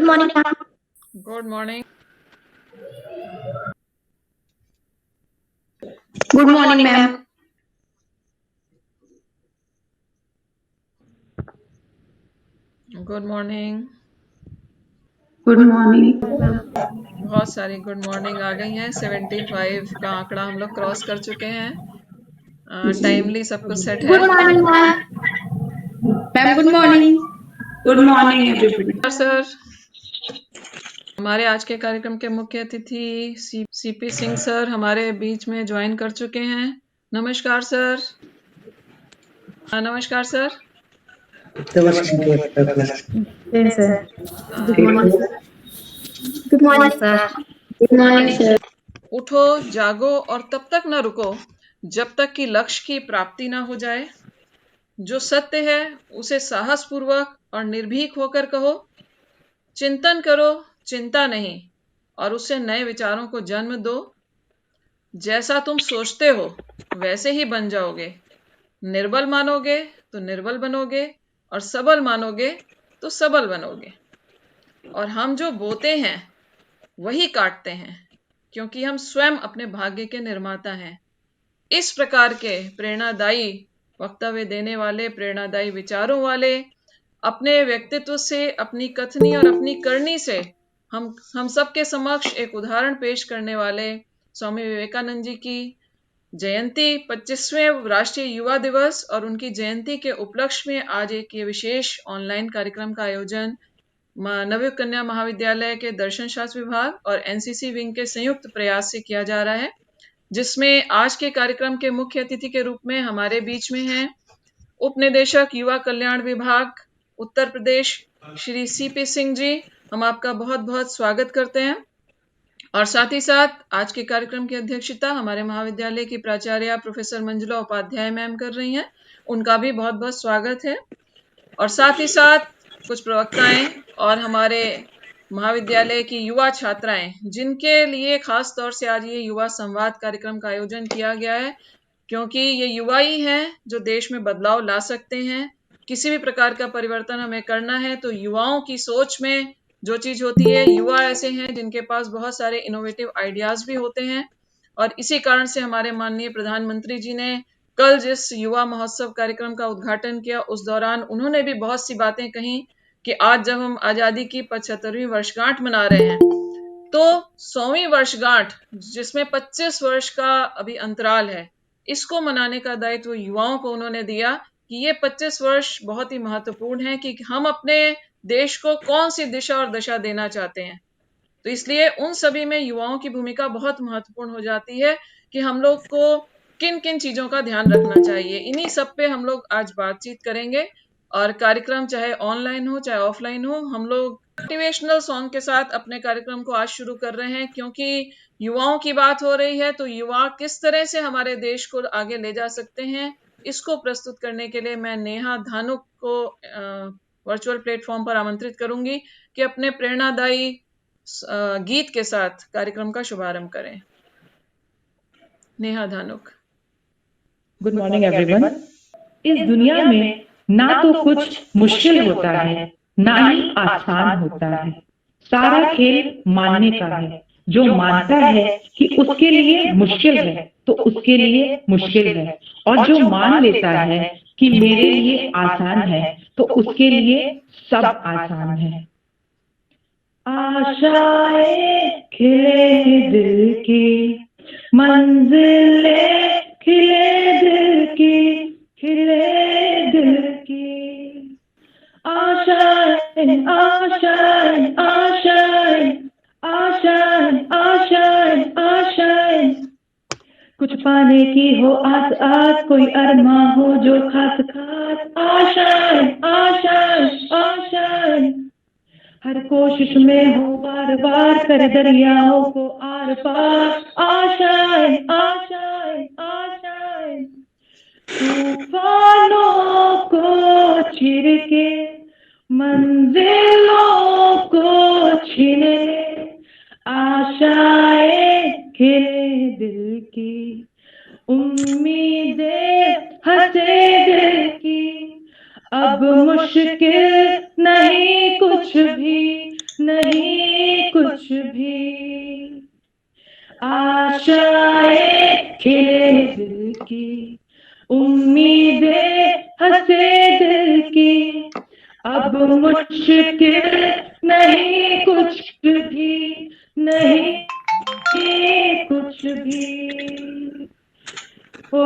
Good morning, ma'am. Good morning. Good morning, ma'am. Good morning. Good morning. बहुत सारी good morning आ गई हैं। 75 का आंकड़ा हम लोग क्रॉस कर चुके हैं। टाइमली सब कुछ सेट है। Good morning, ma'am. Ma'am, good morning. Good morning, everybody. Sir, हमारे आज के कार्यक्रम के मुख्य अतिथि सीपी सिंह सर हमारे बीच में ज्वाइन कर चुके हैं। नमस्कार सर। नमस्कार sir. Yes, sir. Good morning, sir. Good morning, sir. Good morning, sir. उठो, जागो और तब तक न रुको जब तक कि लक्ष्य की प्राप्ति न हो जाए। जो सत्य है उसे साहस पूर्वक और निर्भीक होकर कहो। चिंतन करो, चिंता नहीं, और उससे नए विचारों को जन्म दो। जैसा तुम सोचते हो वैसे ही बन जाओगे। निर्बल मानोगे तो निर्बल बनोगे, और सबल मानोगे तो सबल बनोगे। और हम जो बोते हैं वही काटते हैं, क्योंकि हम स्वयं अपने भाग्य के निर्माता हैं। इस प्रकार के प्रेरणादायी वक्तव्य देने वाले, प्रेरणादायी विचारों वाले, अपने व्यक्तित्व से, अपनी कथनी और अपनी करनी से हम सबके समक्ष एक उदाहरण पेश करने वाले स्वामी विवेकानंद जी की जयंती, 25वें राष्ट्रीय युवा दिवस और उनकी जयंती के उपलक्ष्य में आज एक ये विशेष ऑनलाइन कार्यक्रम का आयोजन नवयुग कन्या महाविद्यालय के दर्शन शास्त्र विभाग और एनसीसी विंग के संयुक्त प्रयास से किया जा रहा है, जिसमें आज के कार्यक्रम के मुख्य अतिथि के रूप में हमारे बीच में हैं उप निदेशक युवा कल्याण विभाग उत्तर प्रदेश श्री सीपी सिंह जी। हम आपका बहुत बहुत स्वागत करते हैं। और साथ ही साथ आज के कार्यक्रम की अध्यक्षता हमारे महाविद्यालय की प्राचार्य प्रोफेसर मंजुला उपाध्याय मैम कर रही हैं, उनका भी बहुत बहुत स्वागत है। और साथ ही साथ कुछ प्रवक्ताएं और हमारे महाविद्यालय की युवा छात्राएं, जिनके लिए खास तौर से आज ये युवा संवाद कार्यक्रम का आयोजन किया गया है, क्योंकि ये युवा ही हैं जो देश में बदलाव ला सकते हैं। किसी भी प्रकार का परिवर्तन हमें करना है तो युवाओं की सोच में जो चीज होती है, युवा ऐसे हैं जिनके पास बहुत सारे इनोवेटिव आइडियाज भी होते हैं। और इसी कारण से हमारे माननीय प्रधानमंत्री जी ने कल जिस युवा महोत्सव कार्यक्रम का उद्घाटन किया, उस दौरान उन्होंने भी बहुत सी बातें कही कि आज जब हम आजादी की 75वीं वर्षगांठ मना रहे हैं, तो 100वीं वर्षगांठ जिसमें 25 वर्ष का अभी अंतराल है, इसको मनाने का दायित्व युवाओं को उन्होंने दिया कि ये 25 वर्ष बहुत ही महत्वपूर्ण है कि हम अपने देश को कौन सी दिशा और दशा देना चाहते हैं। तो इसलिए उन सभी में युवाओं की भूमिका बहुत महत्वपूर्ण हो जाती है कि हम लोग को किन किन चीजों का ध्यान रखना चाहिए। इन्हीं सब पे हम लोग आज बातचीत करेंगे। और कार्यक्रम चाहे ऑनलाइन हो चाहे ऑफलाइन हो, हम लोग मोटिवेशनल सॉन्ग के साथ अपने कार्यक्रम को आज शुरू कर रहे हैं, क्योंकि युवाओं की बात हो रही है। तो युवा किस तरह से हमारे देश को आगे ले जा सकते हैं, इसको प्रस्तुत करने के लिए मैं नेहा धानुक को वर्चुअल प्लेटफॉर्म पर आमंत्रित करूंगी कि अपने प्रेरणादायी गीत के साथ कार्यक्रम का शुभारंभ करें। Neha Dhanuk. Good morning everyone. इस दुनिया में ना तो कुछ मुश्किल होता है, ना ही आसान होता है। सारा खेल मानने का है। जो मानता है कि उसके लिए मुश्किल है तो उसके लिए मुश्किल है, और जो मान लेता है कि मेरे लिए आसान है तो उसके लिए सब आसान है। आशाएं खिले दिल की, मंजिलें खिले दिल की, खिले दिल की। आशाएं आशाएं आशाएं आशाएं आशाएं आशाएं, कुछ पाने की हो आस आस, कोई अरमा हो जो खास खास। आशाएं आशाएं आशाएं, हर कोशिश में हो बार बार, कर दरियाओं को आर पार। आशाएं आशाएं आशाएं, तूफानों को चीर के मंजिलों को छीने, आशाएं खिले दिल की, उम्मीदें हंसे दिल की। अब मुश्किल नहीं कुछ भी, नहीं दिल की, उम्मीदें हंसे दिल की, अब मुश्किल नहीं कुछ भी, नहीं कुछ भी। ओ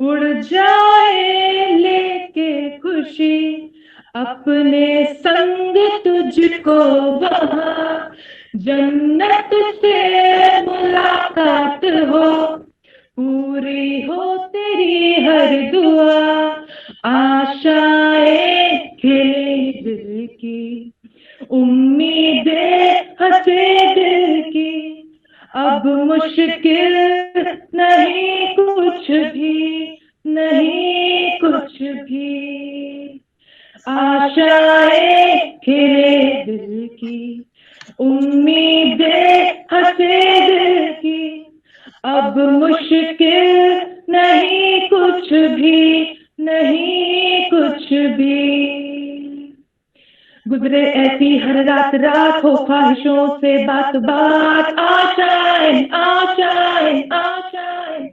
उड़ जाए लेके खुशी अपने संग तुझको वहाँ, जन्नत से मुलाकात हो, पूरी हो तेरी हर दुआ, आशाएं खिले दिल की, उम्मीदें हंसे दिल की, अब मुश्किल नहीं कुछ भी, नहीं कुछ भी। आशाएं खिले दिल की, उम्मीदें हंसे दिल की, अब मुश्किल नहीं कुछ भी, नहीं कुछ भी। गुजरे ऐसी हर रात रात हो ख्वाहिशों से बात बात, आशाएं आशाएं आशाएं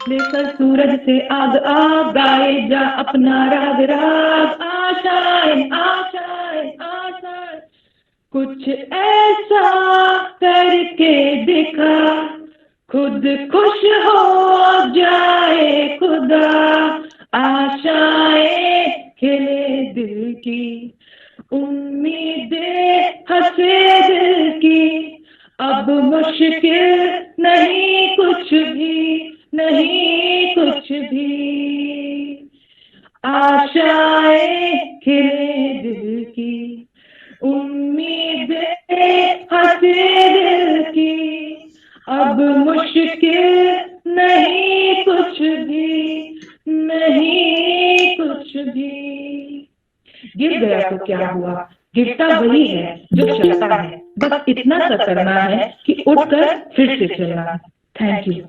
लेकर सूरज से आग आग, गाए जा अपना राग राग, आशाएं आशाएं आशाएं कुछ ऐसा करके दिखा, खुद खुश हो जाए खुदा, आशाएं खिले दिल की, उम्मीदें हंसे दिल की, अब मुश्किल नहीं कुछ भी, नहीं कुछ भी। आशाएं खिले दिल की, उम्मीदें हंसे दिल की, अब मुश्किल नहीं कुछ भी, नहीं कुछ भी। गिर गया तो क्या हुआ, गिरता वही है जो चलता है, बस इतना सा करना है कि उठकर फिर से चलना है। Thank you.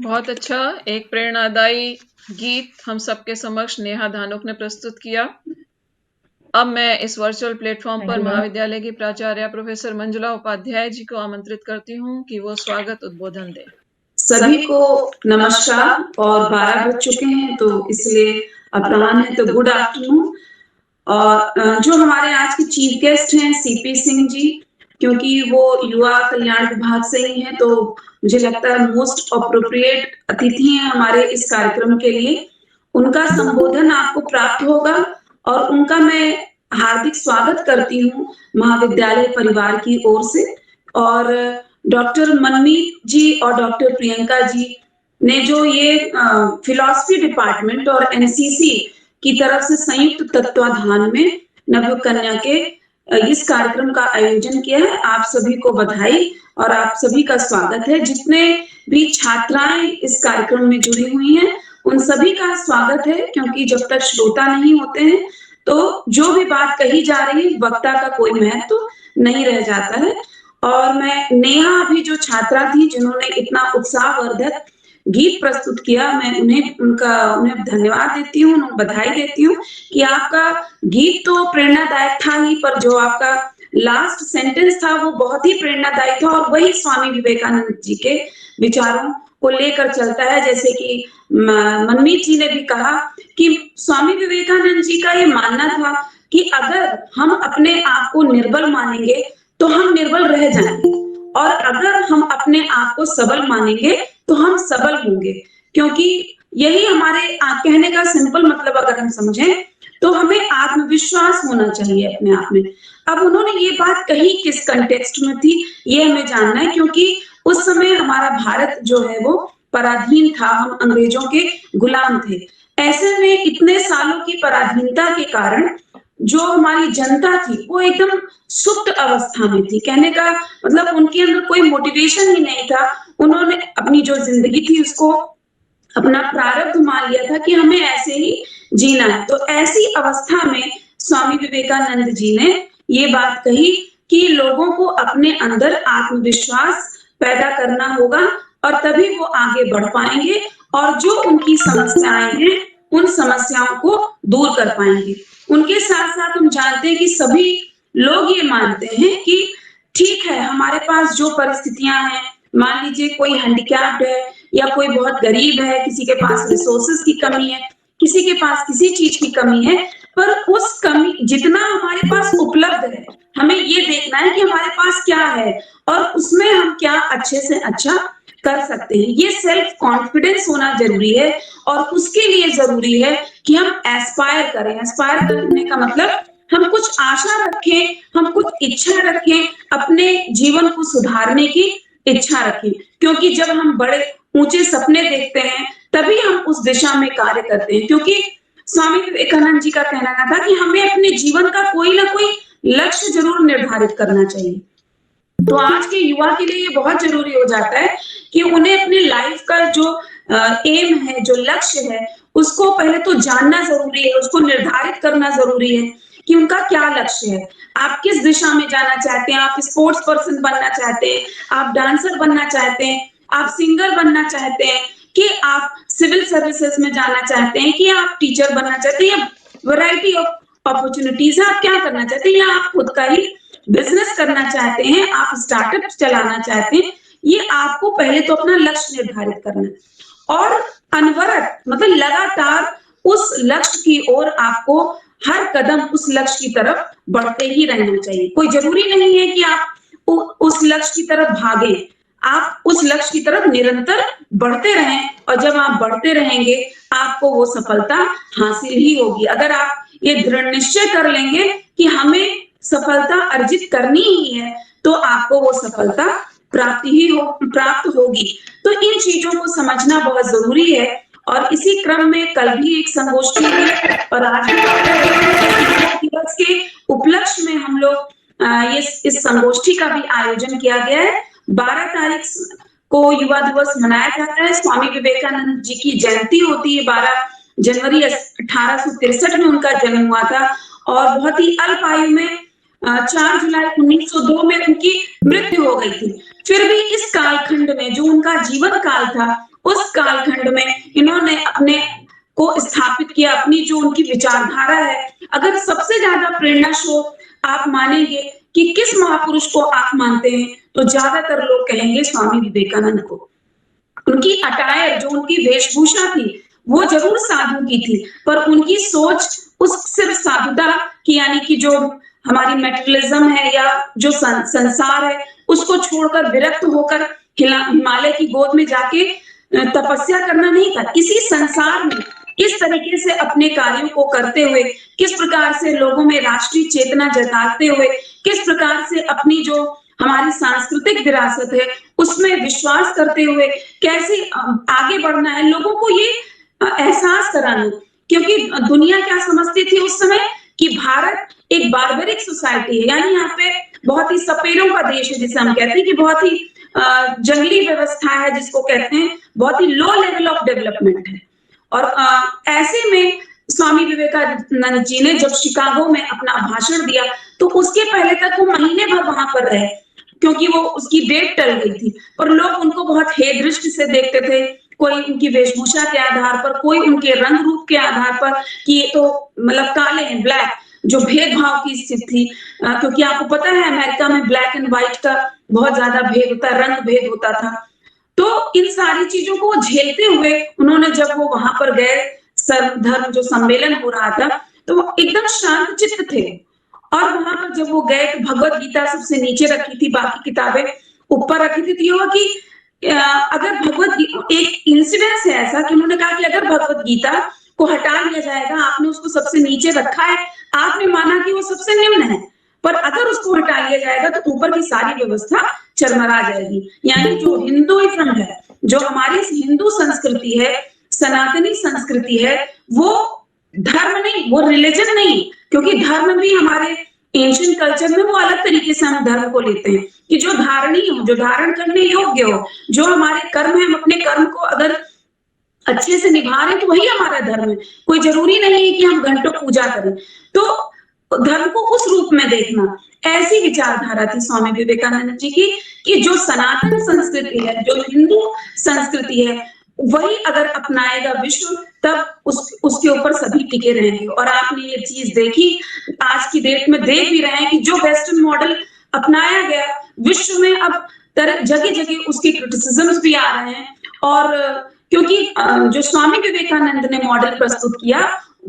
बहुत अच्छा, एक प्रेरणादायी गीत हम सबके समक्ष नेहा धानुक ने प्रस्तुत किया। अब मैं इस वर्चुअल प्लेटफॉर्म पर महाविद्यालय की प्राचार्य प्रोफेसर मंजुला उपाध्याय जी को आमंत्रित करती हूँ कि वो स्वागत उद्बोधन दें। सभी को नमस्कार। और 12 बज चुके हैं तो इसलिए अपराह्न है तो गुड आफ्टरनून। और जो हमारे आज के चीफ गेस्ट हैं सीपी सिंह जी, क्योंकि वो युवा कल्याण विभाग से ही हैं तो मुझे लगता है मोस्ट अप्रोप्रिएट अतिथि हैं हमारे इस कार्यक्रम के लिए। उनका संबोधन आपको प्राप्त होगा और उनका मैं हार्दिक स्वागत करती हूँ महाविद्यालय परिवार की ओर से। और डॉक्टर मनमीत जी और डॉक्टर प्रियंका जी ने जो ये फिलॉसफी डिपार्टमेंट और एनसीसी की तरफ से संयुक्त तत्वाधान में नव कन्या के इस कार्यक्रम का आयोजन किया है, आप सभी को बधाई और आप सभी का स्वागत है। जितने भी छात्राएं इस कार्यक्रम में जुड़ी हुई हैं उन सभी का स्वागत है, क्योंकि जब तक श्रोता नहीं होते हैं तो जो भी बात कही जा रही है वक्ता का कोई महत्व नहीं रह जाता है। और मैं नेहा अभी जो छात्रा थी जिन्होंने इतना उत्साहवर्धक गीत प्रस्तुत किया, मैं उन्हें धन्यवाद देती हूँ, उन्हें बधाई देती हूँ कि आपका गीत तो प्रेरणादायक था ही, पर जो आपका लास्ट सेंटेंस था वो बहुत ही प्रेरणादायी था और वही स्वामी विवेकानंद जी के विचारों को लेकर चलता है। जैसे कि मनमीत जी ने भी कहा कि स्वामी विवेकानंद जी का ये मानना था कि अगर हम अपने आप को निर्बल मानेंगे तो हम निर्बल रह जाएंगे, और अगर हम अपने आप को सबल मानेंगे तो हम सबल होंगे। क्योंकि यही हमारे कहने का सिंपल मतलब अगर हम समझें तो हमें आत्मविश्वास होना चाहिए अपने आप में। अब उन्होंने ये बात कही किस कंटेक्स्ट में थी ये हमें जानना है, क्योंकि उस समय हमारा भारत जो है वो पराधीन था, हम अंग्रेजों के गुलाम थे। ऐसे में इतने सालों की पराधीनता के कारण जो हमारी जनता थी वो एकदम सुप्त अवस्था में थी। कहने का मतलब उनके अंदर कोई मोटिवेशन ही नहीं था। उन्होंने अपनी जो जिंदगी थी उसको अपना प्रारब्ध मान लिया था कि हमें ऐसे ही जीना है। तो ऐसी अवस्था में स्वामी विवेकानंद जी ने ये बात कही कि लोगों को अपने अंदर आत्मविश्वास पैदा करना होगा और तभी वो आगे बढ़ पाएंगे और जो उनकी समस्याएं हैं उन समस्याओं को दूर कर पाएंगे। उनके साथ साथ हम जानते हैं कि सभी लोग ये मानते हैं कि ठीक है, हमारे पास जो परिस्थितियां हैं, मान लीजिए कोई हैंडीकैप्ड है या कोई बहुत गरीब है, किसी के पास रिसोर्सेज की कमी है, किसी के पास किसी चीज की कमी है, पर उस कमी जितना हमारे पास उपलब्ध है, हमें ये देखना है कि हमारे पास क्या है और उसमें हम क्या अच्छे से अच्छा कर सकते हैं। ये सेल्फ कॉन्फिडेंस होना जरूरी है और उसके लिए जरूरी है कि हम एस्पायर करें। एस्पायर करने का मतलब हम कुछ आशा रखें, हम कुछ इच्छा रखें, अपने जीवन को सुधारने की इच्छा रखें, क्योंकि जब हम बड़े ऊंचे सपने देखते हैं तभी हम उस दिशा में कार्य करते हैं। क्योंकि स्वामी विवेकानंद जी का कहना था कि हमें अपने जीवन का कोई ना कोई लक्ष्य जरूर निर्धारित करना चाहिए। तो आज के युवा के लिए ये बहुत जरूरी हो जाता है कि उन्हें अपनी लाइफ का जो एम है, जो लक्ष्य है, उसको पहले तो जानना जरूरी है, उसको निर्धारित करना जरूरी है कि उनका क्या लक्ष्य है। आप किस दिशा में जाना चाहते हैं? आप स्पोर्ट्स पर्सन बनना चाहते हैं, आप डांसर बनना चाहते हैं, आप सिंगर बनना चाहते हैं, कि आप सिविल सर्विसेज में जाना चाहते हैं, कि आप टीचर बनना चाहते हैं, या वैरायटी ऑफ अपॉर्चुनिटीज है, आप क्या करना चाहते हैं, या आप खुद का ही बिजनेस करना चाहते हैं, आप स्टार्टअप चलाना चाहते हैं। ये आपको पहले तो अपना लक्ष्य निर्धारित करना है और अनवरत मतलब लगातार उस लक्ष्य की ओर आपको हर कदम उस लक्ष्य की तरफ बढ़ते ही रहना चाहिए। कोई जरूरी नहीं है कि आप उस लक्ष्य की तरफ भागें, आप उस लक्ष्य की तरफ निरंतर बढ़ते रहें और जब आप बढ़ते रहेंगे आपको वो सफलता हासिल ही होगी। अगर आप ये दृढ़ निश्चय कर लेंगे कि हमें सफलता अर्जित करनी ही है तो आपको वो सफलता प्राप्त होगी। तो इन चीजों को समझना बहुत जरूरी है और इसी क्रम में कल भी एक संगोष्ठी है और आज दिवस के उपलक्ष्य में हम लोग इस संगोष्ठी का भी आयोजन किया गया है। 12 तारीख को युवा दिवस मनाया जाता है। स्वामी विवेकानंद जी की जयंती होती है। 12 जनवरी 1863 में उनका जन्म हुआ था और बहुत ही अल्प आयु में 4 जुलाई 1902 में उनकी मृत्यु हो गई थी। फिर भी इस कालखंड में जो उनका जीवन काल था, उस कालखंड में इन्होंने अपने को स्थापित किया, अपनी जो उनकी विचारधारा है। अगर सबसे ज्यादा प्रेरणा स्रोत आप मानेंगे कि किस महापुरुष को आप मानते हैं, तो ज्यादातर लोग कहेंगे स्वामी विवेकानंद को। उनकी अटायर, जो उनकी वेशभूषा थी, वो जरूर साधु की थी, पर उनकी सोच उस सिर्फ साधुता की, यानी कि जो हमारी मेटेरियलिज्म है या जो संसार है, उसको छोड़कर विरक्त होकर हिमालय की गोद में जाके तपस्या करना नहीं था। इसी संसार में किस तरीके से अपने कार्यों को करते हुए, किस प्रकार से लोगों में राष्ट्रीय चेतना जगाते हुए, किस प्रकार से अपनी जो हमारी सांस्कृतिक विरासत है उसमें विश्वास करते हुए कैसे आगे बढ़ना है, लोगों को ये एहसास कराना। क्योंकि दुनिया क्या समझती थी उस समय कि भारत एक बार्बरिक सोसाइटी है, यानी यहाँ पे बहुत ही सपेरों का देश है, जिसे हम कहते हैं कि बहुत ही जंगली व्यवस्था है, जिसको कहते हैं बहुत ही लो लेवल ऑफ डेवलपमेंट है। और ऐसे में स्वामी विवेकानंद जी ने जब शिकागो में अपना भाषण दिया तो उसके पहले तक वो महीने भर वहां पर रहे, क्योंकि वो उसकी डेट टल गई थी। पर लोग उनको बहुत हे दृष्टि से देखते थे, कोई उनकी वेशभूषा के आधार पर, कोई उनके रंग रूप के आधार पर कि ये तो मतलब काले हैं, ब्लैक, जो भेदभाव की स्थिति थी। क्योंकि आपको पता है अमेरिका में ब्लैक एंड व्हाइट का बहुत ज्यादा भेद होता है, रंग भेद होता था। तो इन सारी चीजों को झेलते हुए उन्होंने, जब वो वहां पर गए, सर्वधर्म जो सम्मेलन हो रहा था, तो वो एकदम शांत चित्त थे। और वहां पर जब वो गए तो भगवत गीता सबसे नीचे रखी थी, बाकी किताबें ऊपर रखी थी। तो ये हुआ कि अगर भगवत एक इंसिडेंस है ऐसा कि उन्होंने कहा कि अगर भगवत गीता को हटा लिया जाएगा, आपने उसको सबसे नीचे रखा है, आपने माना कि वो सबसे निम्न है, पर अगर उसको हटा लिया जाएगा तो ऊपर की सारी व्यवस्था चरमरा जाएगी। यानी जो हिंदुइज्म है, जो हमारी हिंदू संस्कृति है, सनातनी संस्कृति है, वो धर्म नहीं, वो रिलीजन नहीं, क्योंकि धर्म भी हमारे एंशिएंट कल्चर में वो अलग तरीके से हम धर्म को लेते हैं कि जो धारणीय हो, जो धारण करने योग्य हो, जो हमारे कर्म है, हम अपने कर्म को अगर अच्छे से निभा रहे हैं तो वही हमारा धर्म है। कोई जरूरी नहीं है कि हम घंटों पूजा करें। तो धर्म को उस रूप में देखना, ऐसी विचारधारा थी स्वामी विवेकानंद जी की कि जो सनातन संस्कृति है, जो हिंदू संस्कृति है, वही अगर अपनाएगा विश्व तब उसके ऊपर सभी टिके रहेंगे। और आपने ये चीज देखी, आज की डेट में देख भी रहे हैं कि जो वेस्टर्न मॉडल अपनाया गया विश्व में, अब जगह जगह उसके क्रिटिसिज्म्स भी आ रहे हैं। और क्योंकि जो स्वामी विवेकानंद ने मॉडल प्रस्तुत किया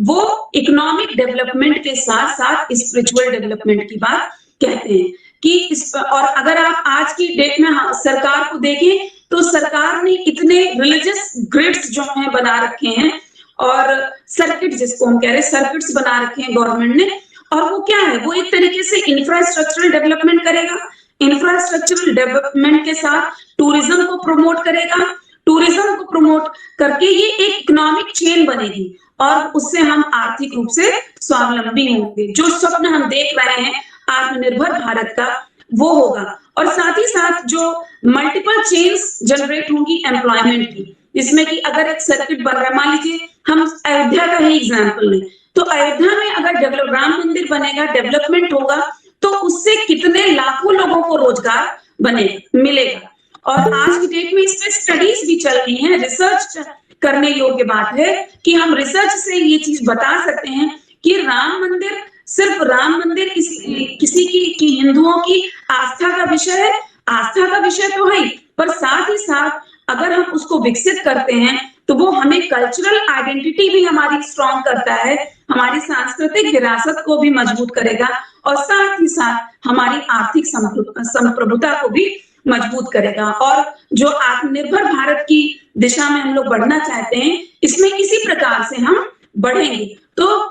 वो इकोनॉमिक डेवलपमेंट के साथ साथ स्पिरिचुअल डेवलपमेंट की बात कहते हैं कि और अगर आप आज की डेट में सरकार को देखें तो सरकार ने इतने रिलीजियस ग्रिड्स जो हैं बना रखे हैं, और सर्किट जिसको हम कह रहे हैं सर्किट्स बना रखे हैं गवर्नमेंट ने। और वो क्या है, वो एक तरीके से इंफ्रास्ट्रक्चरल डेवलपमेंट करेगा, इंफ्रास्ट्रक्चरल डेवलपमेंट के साथ टूरिज्म को प्रमोट करेगा, टूरिज्म को प्रमोट करके ये एक इकोनॉमिक चेन बनेगी और उससे हम आर्थिक रूप से स्वावलंबी होंगे। जो स्वप्न हम देख रहे हैं आत्मनिर्भर भारत का, वो होगा। और साथ ही साथ जो मल्टीपल चेन्स जनरेट होंगी एम्प्लॉयमेंट की, जिसमें कि अगर एक सर्किट बन रहा है, मान लीजिए हम अयोध्या का ही एग्जाम्पल लें, तो अयोध्या में अगर राम मंदिर बनेगा, डेवलपमेंट होगा, तो उससे कितने लाखों लोगों को रोजगार मिलेगा। और आज की डेट में इस पे स्टडीज भी चल रही हैं, रिसर्च करने योग्य बात है कि हम रिसर्च से ये चीज बता सकते हैं कि राम मंदिर सिर्फ राम मंदिर किसी की हिंदुओं की आस्था का विषय है, आस्था का विषय तो है, पर साथ ही साथ अगर हम उसको विकसित करते हैं तो वो हमें कल्चरल आइडेंटिटी भी हमारी स्ट्रॉन्ग करता है, हमारी सांस्कृतिक विरासत को भी मजबूत करेगा और साथ ही साथ हमारी आर्थिक संप्रभुता को भी मजबूत करेगा। और जो आत्मनिर्भर भारत की दिशा में हम लोग बढ़ना चाहते हैं, इसमें इसी प्रकार से हम बढ़ेंगे। तो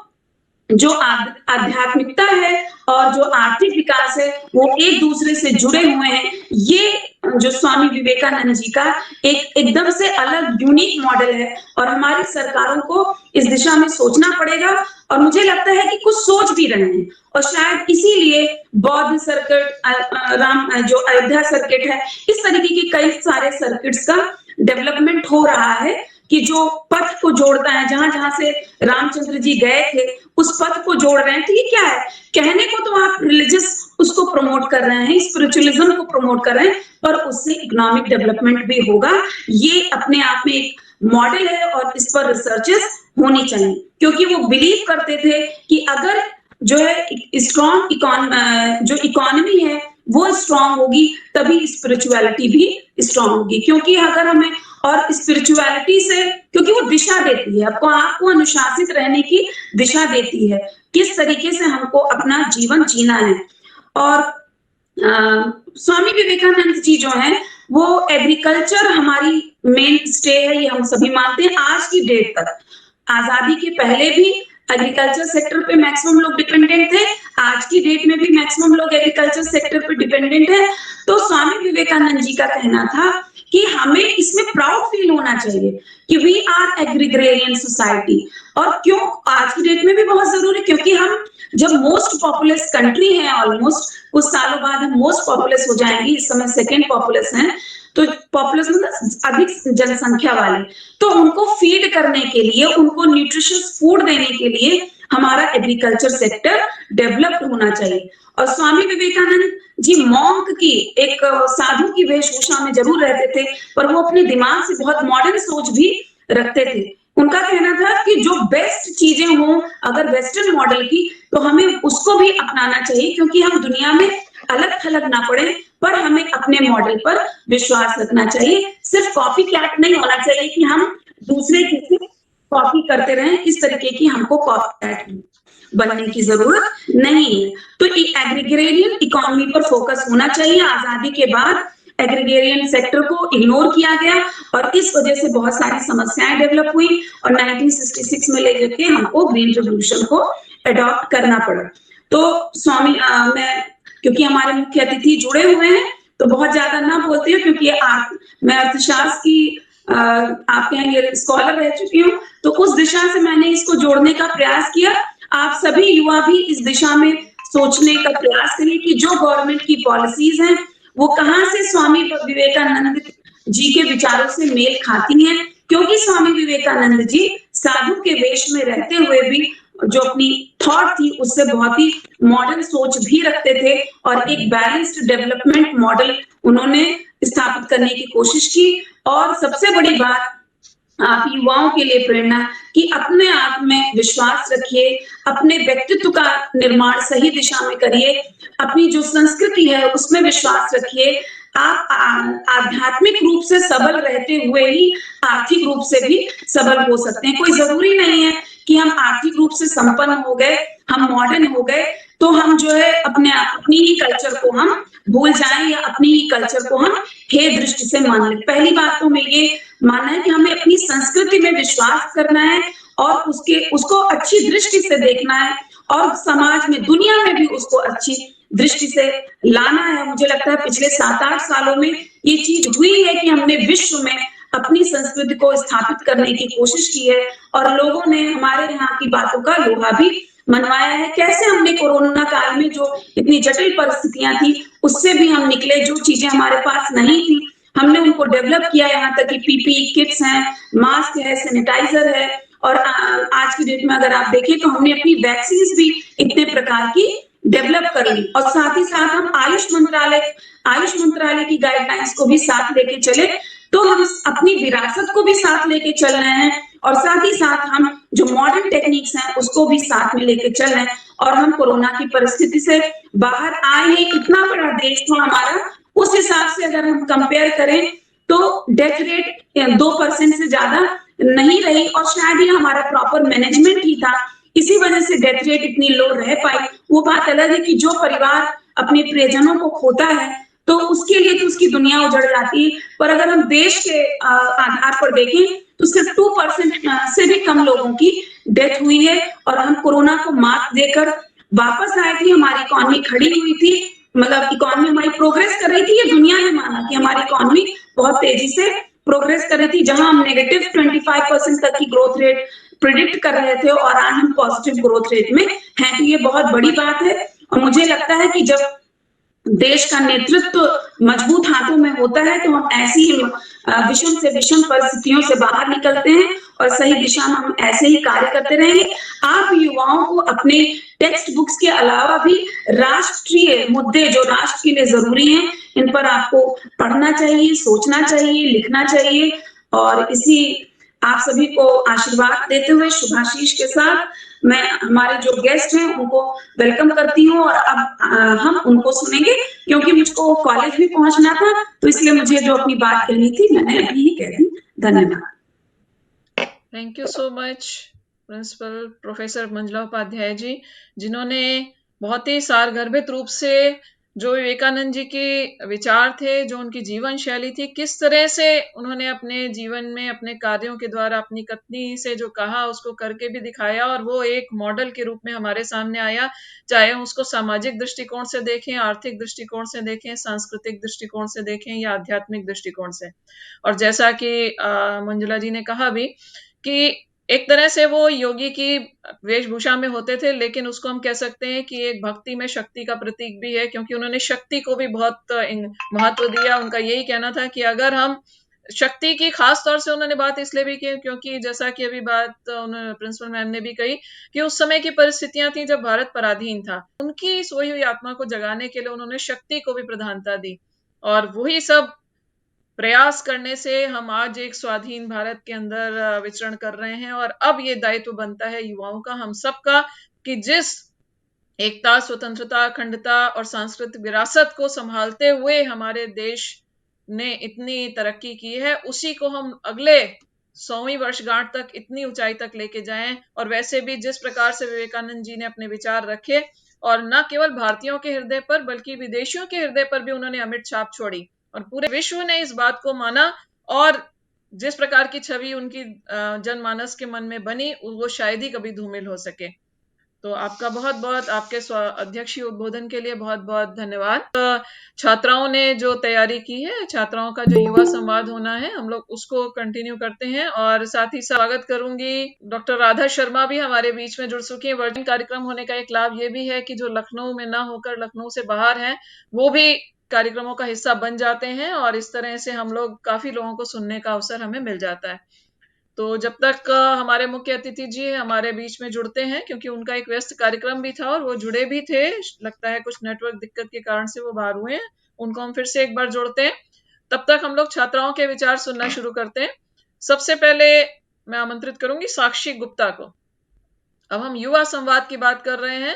जो आध्यात्मिकता है और जो आर्थिक विकास है वो एक दूसरे से जुड़े हुए हैं। ये जो स्वामी विवेकानंद जी का एक एकदम से अलग यूनिक मॉडल है और हमारी सरकारों को इस दिशा में सोचना पड़ेगा। और मुझे लगता है कि कुछ सोच भी रहे हैं और शायद इसीलिए बौद्ध सर्किट, जो अयोध्या सर्किट है, इस तरीके के कई सारे सर्किट्स का डेवलपमेंट हो रहा है कि जो पथ को जोड़ता है, जहां जहां से रामचंद्र जी गए थे उस पथ को जोड़ रहे हैं। तो ये क्या है, कहने को तो आप रिलीजियस उसको प्रमोट कर रहे हैं, स्पिरिचुअलिज्म को प्रमोट कर रहे हैं, पर उससे इकोनॉमिक डेवलपमेंट भी होगा। ये अपने आप में एक मॉडल है और इस पर रिसर्चेस होनी चाहिए, क्योंकि वो बिलीव करते थे कि अगर जो है स्ट्रॉन्ग जो इकोनॉमी है वो स्ट्रॉन्ग होगी, तभी स्पिरिचुअलिटी भी स्ट्रॉन्ग होगी। क्योंकि अगर हमें और स्पिरिचुअलिटी से, क्योंकि वो दिशा देती है आपको अनुशासित रहने की दिशा देती है, किस तरीके से हमको अपना जीवन जीना है। और स्वामी विवेकानंद जी जो है वो एग्रीकल्चर हमारी मेन स्टे है, ये हम सभी मानते हैं। आज की डेट तक, आजादी के पहले भी एग्रीकल्चर सेक्टर पे मैक्सिमम लोग डिपेंडेंट थे, आज की डेट में भी मैक्सिमम लोग एग्रीकल्चर सेक्टर पे डिपेंडेंट है। तो स्वामी विवेकानंद जी का कहना था कि हमें इसमें प्राउड फील होना चाहिए कि वी आर एग्रीग्रेरियन सोसाइटी। और क्यों आज की डेट में भी बहुत जरूरी, क्योंकि हम जब मोस्ट पॉपुलस कंट्री है, ऑलमोस्ट कुछ सालों बाद हम मोस्ट पॉपुलस हो जाएंगे, इस समय सेकेंड पॉपुलस है, तो पॉपुलस मतलब अधिक जनसंख्या वाले, तो उनको फीड करने के लिए, उनको न्यूट्रिशियस फूड देने के लिए हमारा एग्रीकल्चर सेक्टर डेवलप्ड होना चाहिए। और स्वामी विवेकानंद जी मॉन्क की, एक साधु की वेशभूषा में जरूर रहते थे, पर वो अपने दिमाग से बहुत मॉडर्न सोच भी रखते थे। उनका कहना था कि जो बेस्ट चीजें हों अगर वेस्टर्न मॉडल की, तो हमें उसको भी अपनाना चाहिए, क्योंकि हम दुनिया में अलग थलग ना पड़े, पर हमें अपने मॉडल पर विश्वास रखना चाहिए। सिर्फ कॉपी कैट नहीं होना चाहिए कि हम दूसरे की कॉपी करते रहें, इस तरीके की हमको कॉपी कैट बनने की जरूरत नहीं है। तो एग्रीगेरियन इकोनॉमी पर फोकस होना चाहिए। आजादी के बाद एग्रीगेरियन सेक्टर को इग्नोर किया गया और इस वजह से बहुत सारी समस्याएं डेवलप हुई और 1966 में लेकर के हमको ग्रीन रेवोल्यूशन को अडॉप्ट करना पड़ा। तो स्वामी मैं, क्योंकि हमारे मुख्य अतिथि जुड़े हुए हैं तो बहुत ज्यादा ना बोलती हूँ, क्योंकि मैं अर्थशास्त्र की आपके यहाँ ये स्कॉलर रह चुकी हूँ, तो उस दिशा से मैंने इसको जोड़ने का प्रयास किया। आप सभी युवा भी इस दिशा में सोचने का प्रयास करिए कि जो गवर्नमेंट की पॉलिसीज हैं वो कहाँ से स्वामी विवेकानंद जी के विचारों से मेल खाती हैं, क्योंकि स्वामी विवेकानंद जी साधु के वेश में रहते हुए भी जो अपनी थॉट थी उससे बहुत ही मॉडर्न सोच भी रखते थे और एक बैलेंस्ड डेवलपमेंट मॉडल उन्होंने स्थापित करने की कोशिश की। और सबसे बड़ी बात, आप युवाओं के लिए प्रेरणा कि अपने आप में विश्वास रखिए, अपने व्यक्तित्व का निर्माण सही दिशा में करिए, अपनी जो संस्कृति है उसमें विश्वास रखिए। आप आध्यात्मिक रूप से सबल रहते हुए ही आर्थिक रूप से भी सबल हो सकते हैं। कोई ज़रूरी नहीं है कि हम आर्थिक रूप से संपन्न हो गए, हम मॉडर्न हो गए, तो हम जो है अपनी ही कल्चर को हम भूल जाएँ या अपनी ही कल्चर को हम हे दृष्टि से मान लें। पहली बात तो मैं ये मानना है कि हमें अपनी संस्कृति में विश्वास करना है और उसको अच्छी दृष्टि से देखना है और समाज में, दुनिया में भी उसको अच्छी दृष्टि से लाना है। मुझे लगता है पिछले 7-8 सालों में ये चीज़ हुई है कि हमने विश्व में अपनी संस्कृति को स्थापित करने की कोशिश की है और लोगों ने हमारे यहाँ की बातों का लोहा भी मनवाया है। कैसे हमने कोरोना काल में जो इतनी जटिल परिस्थितियाँ थी, उससे भी हम निकले, जो चीज़ें हमारे पास नहीं थी, हमने उनको डेवलप किया। यहाँ तक कि पीपीई किट्स हैं, मास्क है, सैनिटाइजर है और आज की डेट में अगर आप देखें तो हमने अपनी वैक्सीन्स भी इतने प्रकार की डेवलप कर ली और साथ ही साथ हम आयुष मंत्रालय की गाइडलाइंस को भी साथ लेके चले, तो हम अपनी विरासत को भी साथ लेके चल रहे हैं और साथ ही साथ हम जो मॉडर्न टेक्निक्स हैं उसको भी साथ में लेके चल रहे हैं और हम कोरोना की परिस्थिति से बाहर आए हैं। इतना बड़ा देश था हमारा, उस हिसाब से अगर हम कंपेयर करें तो डेथ रेट 2% से ज्यादा नहीं रही और शायद ये हमारा प्रॉपर मैनेजमेंट ही था, इसी वजह से डेथ रेट इतनी लो रह पाई। वो बात अलग है कि जो परिवार अपने प्रियजनों को खोता है तो उसके लिए तो उसकी दुनिया उजड़ जाती है, पर अगर हम देश के आधार पर देखें तो सिर्फ 2% से भी कम लोगों की डेथ हुई है और हम कोरोना को मात देकर वापस आए थे। हमारी इकोनॉमी खड़ी हुई थी, मतलब इकोनॉमी हमारी प्रोग्रेस कर रही थी। ये दुनिया ने माना कि हमारी इकोनॉमी बहुत तेजी से प्रोग्रेस कर रही थी, जहां हम नेगेटिव 25% तक की ग्रोथ रेट प्रिडिक्ट कर रहे थे और आज हम पॉजिटिव ग्रोथ रेट में हैं। तो ये बहुत बड़ी बात है और मुझे लगता है कि जब देश का नेतृत्व मजबूत हाथों में होता है तो हम ऐसी विषम से विषम परिस्थितियों से बाहर निकलते हैं और सही दिशा में हम ऐसे ही कार्य करते रहेंगे। आप युवाओं को अपने टेक्स्ट बुक्स के अलावा भी राष्ट्रीय मुद्दे जो राष्ट्र के लिए जरूरी हैं, इन पर आपको पढ़ना चाहिए, सोचना चाहिए, लिखना चाहिए और इसी आप सभी को आशीर्वाद देते हुए शुभाशीष के साथ मैं हमारे जो गेस्ट हैं उनको वेलकम करती हूँ और अब हम उनको सुनेंगे, क्योंकि मुझको कॉलेज भी पहुंचना था तो इसलिए मुझे जो अपनी बात कहनी थी मैंने अभी ही कह दी। धन्यवाद। Thank you so much principal professor Manjula Upadhyay ji, जिन्होंने बहुत ही सारगर्भित रूप से जो विवेकानंद जी के विचार थे, जो उनकी जीवन शैली थी, किस तरह से उन्होंने अपने जीवन में अपने कार्यों के द्वारा अपनी कथनी से जो कहा उसको करके भी दिखाया और वो एक मॉडल के रूप में हमारे सामने आया, चाहे उसको सामाजिक दृष्टिकोण से देखें, आर्थिक दृष्टिकोण से देखें, सांस्कृतिक दृष्टिकोण से देखें या आध्यात्मिक दृष्टिकोण से। और जैसा कि मंजुला जी ने कहा भी कि एक तरह से वो योगी की वेशभूषा में होते थे, लेकिन उसको हम कह सकते हैं कि एक भक्ति में शक्ति का प्रतीक भी है, क्योंकि उन्होंने शक्ति को भी बहुत महत्व दिया। उनका यही कहना था कि अगर हम शक्ति की खास तौर से उन्होंने बात इसलिए भी की क्योंकि जैसा कि अभी बात उन्होंने प्रिंसिपल मैम ने भी कही कि उस समय की परिस्थितियां थी जब भारत पराधीन था, उनकी सोई हुई आत्मा को जगाने के लिए उन्होंने शक्ति को भी प्रधानता दी और वही सब प्रयास करने से हम आज एक स्वाधीन भारत के अंदर विचरण कर रहे हैं। और अब ये दायित्व बनता है युवाओं का, हम सबका, कि जिस एकता, स्वतंत्रता, अखंडता और सांस्कृतिक विरासत को संभालते हुए हमारे देश ने इतनी तरक्की की है, उसी को हम अगले 100वीं वर्षगांठ तक इतनी ऊंचाई तक लेके जाएं। और वैसे भी जिस प्रकार से विवेकानंद जी ने अपने विचार रखे और न केवल भारतीयों के हृदय पर बल्कि विदेशियों के हृदय पर भी उन्होंने अमिट छाप छोड़ी और पूरे विश्व ने इस बात को माना और जिस प्रकार की छवि उनकी जनमानस के मन में बनी वो शायद ही कभी धूमिल हो सके। तो आपका बहुत बहुत, आपके अध्यक्षीय उद्बोधन के लिए बहुत बहुत धन्यवाद। छात्राओं ने जो तैयारी की है, छात्राओं का जो युवा संवाद होना है, हम लोग उसको कंटिन्यू करते हैं और साथ ही स्वागत करूंगी डॉक्टर राधा शर्मा भी हमारे बीच में जुड़ चुकी है। वर्चुअल कार्यक्रम होने का एक लाभ ये भी है कि जो लखनऊ में ना होकर लखनऊ से बाहर हैं वो भी कार्यक्रमों का हिस्सा बन जाते हैं और इस तरह से हम लोग काफी लोगों को सुनने का अवसर हमें मिल जाता है। तो जब तक हमारे मुख्य अतिथि जी हमारे बीच में जुड़ते हैं, क्योंकि उनका एक व्यस्त कार्यक्रम भी था और वो जुड़े भी थे, लगता है कुछ नेटवर्क दिक्कत के कारण से वो बाहर हुए हैं, उनको हम फिर से एक बार जोड़ते हैं। तब तक हम लोग छात्राओं के विचार सुनना शुरू करते हैं। सबसे पहले मैं आमंत्रित करूंगी साक्षी गुप्ता को। अब हम युवा संवाद की बात कर रहे हैं।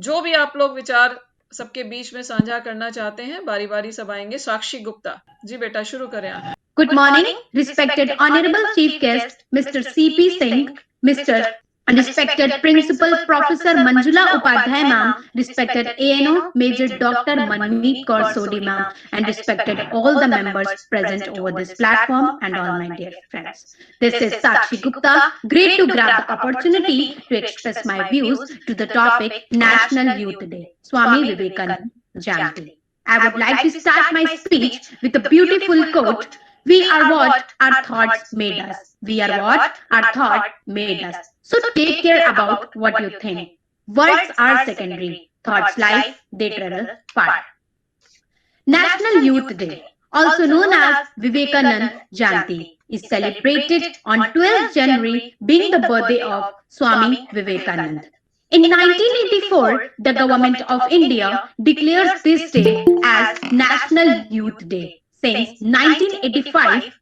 जो भी आप लोग विचार सबके बीच में साझा करना चाहते हैं, बारी बारी सब आएंगे। साक्षी गुप्ता जी, बेटा शुरू करें आप। Good morning, respected Honorable Chief Guest, Mr. C.P. Singh, Mr. Respected Principal Professor Manjula Upadhyay Ma'am, respected ANO Major Dr. Manmeet Kaur Sodhi Ma'am, and respected all the members present over this platform and all my dear friends. This is Sakshi Gupta, great to grab the opportunity to express my views to the topic National Youth Day, Swami Vivekananda Jayanti. I would like to start my speech with a beautiful quote. We are what our thoughts made us. We are what our thought made us. So take care about what you think. Words are secondary. Thoughts life, they travel far. National Youth Day, also known as Vivekananda Jayanti, is celebrated on 12th January, being the birthday of Swami Vivekananda. In 1984, the Government of India declares this day as National Youth Day. Since 1985,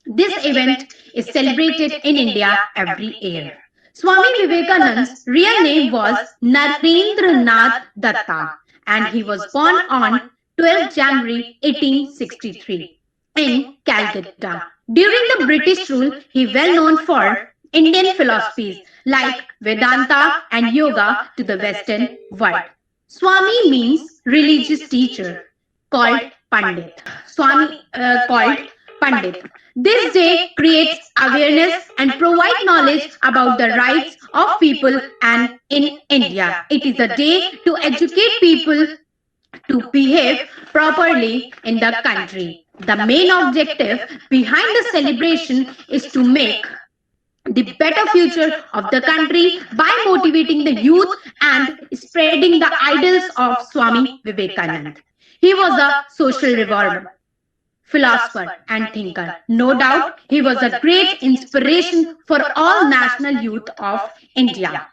this event is celebrated in India every year. Swami Vivekananda's real name was Narendranath Datta, and he was born on 12 January 1863 in Calcutta. During the British rule, he was well known for Indian philosophies like Vedanta and Yoga to the Western world. Swami means religious teacher, called Pandit. Called Pandit. This day creates awareness and provide knowledge about the rights of people and in India. It is a day to educate people to behave properly in the country. The main objective behind the celebration is to make the better future of the country by motivating the youth and spreading the ideals of Swami Vivekananda. He was a social reformer, philosopher and thinker. No doubt, he was a great inspiration for all national youth of India.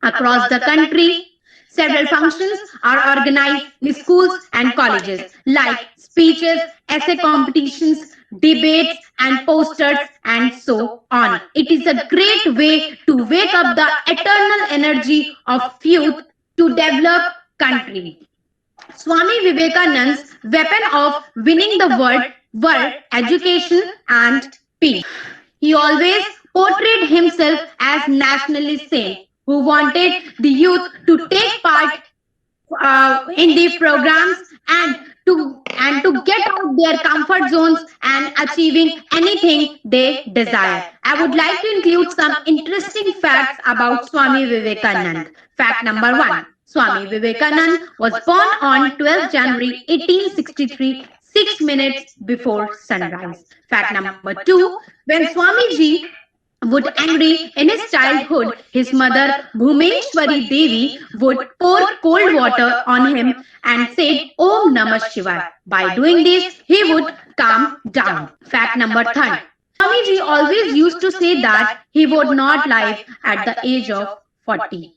Across the country, several functions are organized in schools and colleges, like speeches, essay competitions, debates, and posters, and so on. It is a great way to wake up the eternal energy of youth to develop country. Swami Vivekananda's weapon of winning the world were education and peace. He always portrayed himself as nationalist saint who wanted the youth to take part in the programs and to get out their comfort zones and achieving anything they desire. I would like to include some interesting facts about Swami Vivekananda. Fact number 1. Swami Vivekananda was born on 12 January 1863, 6 minutes before sunrise. Fact number 2. When Swamiji would angry in his childhood, his mother Bhumeshwari Devi would pour cold water on him and said Om Namah Shivaya. By doing this, he would calm down. Fact number 3. Swamiji always used to say that he would not live at the age of 40.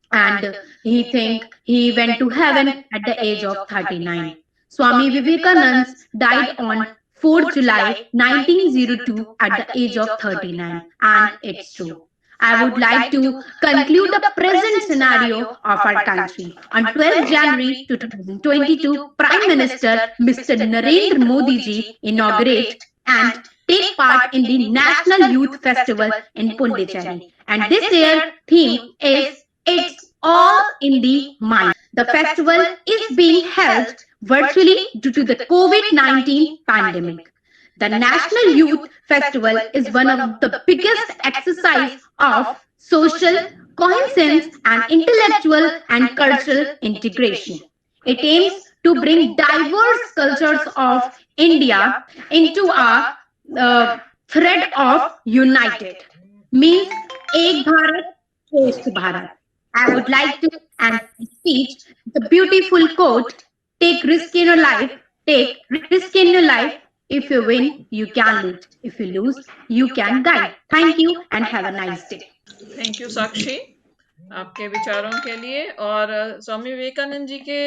And he went to heaven at the age of 39. Swami Vivekananda died on 4th July 1902 at the age of 39, and it's true. I would like to conclude the present scenario of our country. On 12th January 2022, Prime Minister Mr. Narendra Modi ji inaugurate and take part in the National Youth Festival in Pondicherry. And this year's theme is It's All in the Mind. The festival is being held virtually due to the COVID-19 pandemic. The National Youth Festival is one of the biggest exercise of social cohesion and intellectual and cultural integration. It aims to bring diverse cultures of India into a thread of united, means Ek Bharat, Shresth Bharat. I would like to end the speech with a beautiful quote. Take risk in your life. Take risk in your life. If you win, you can lose. If you lose, you can guide. Thank you and have a nice day. Thank you Sakshi आपके विचारों के लिए। और स्वामी विवेकानंद जी के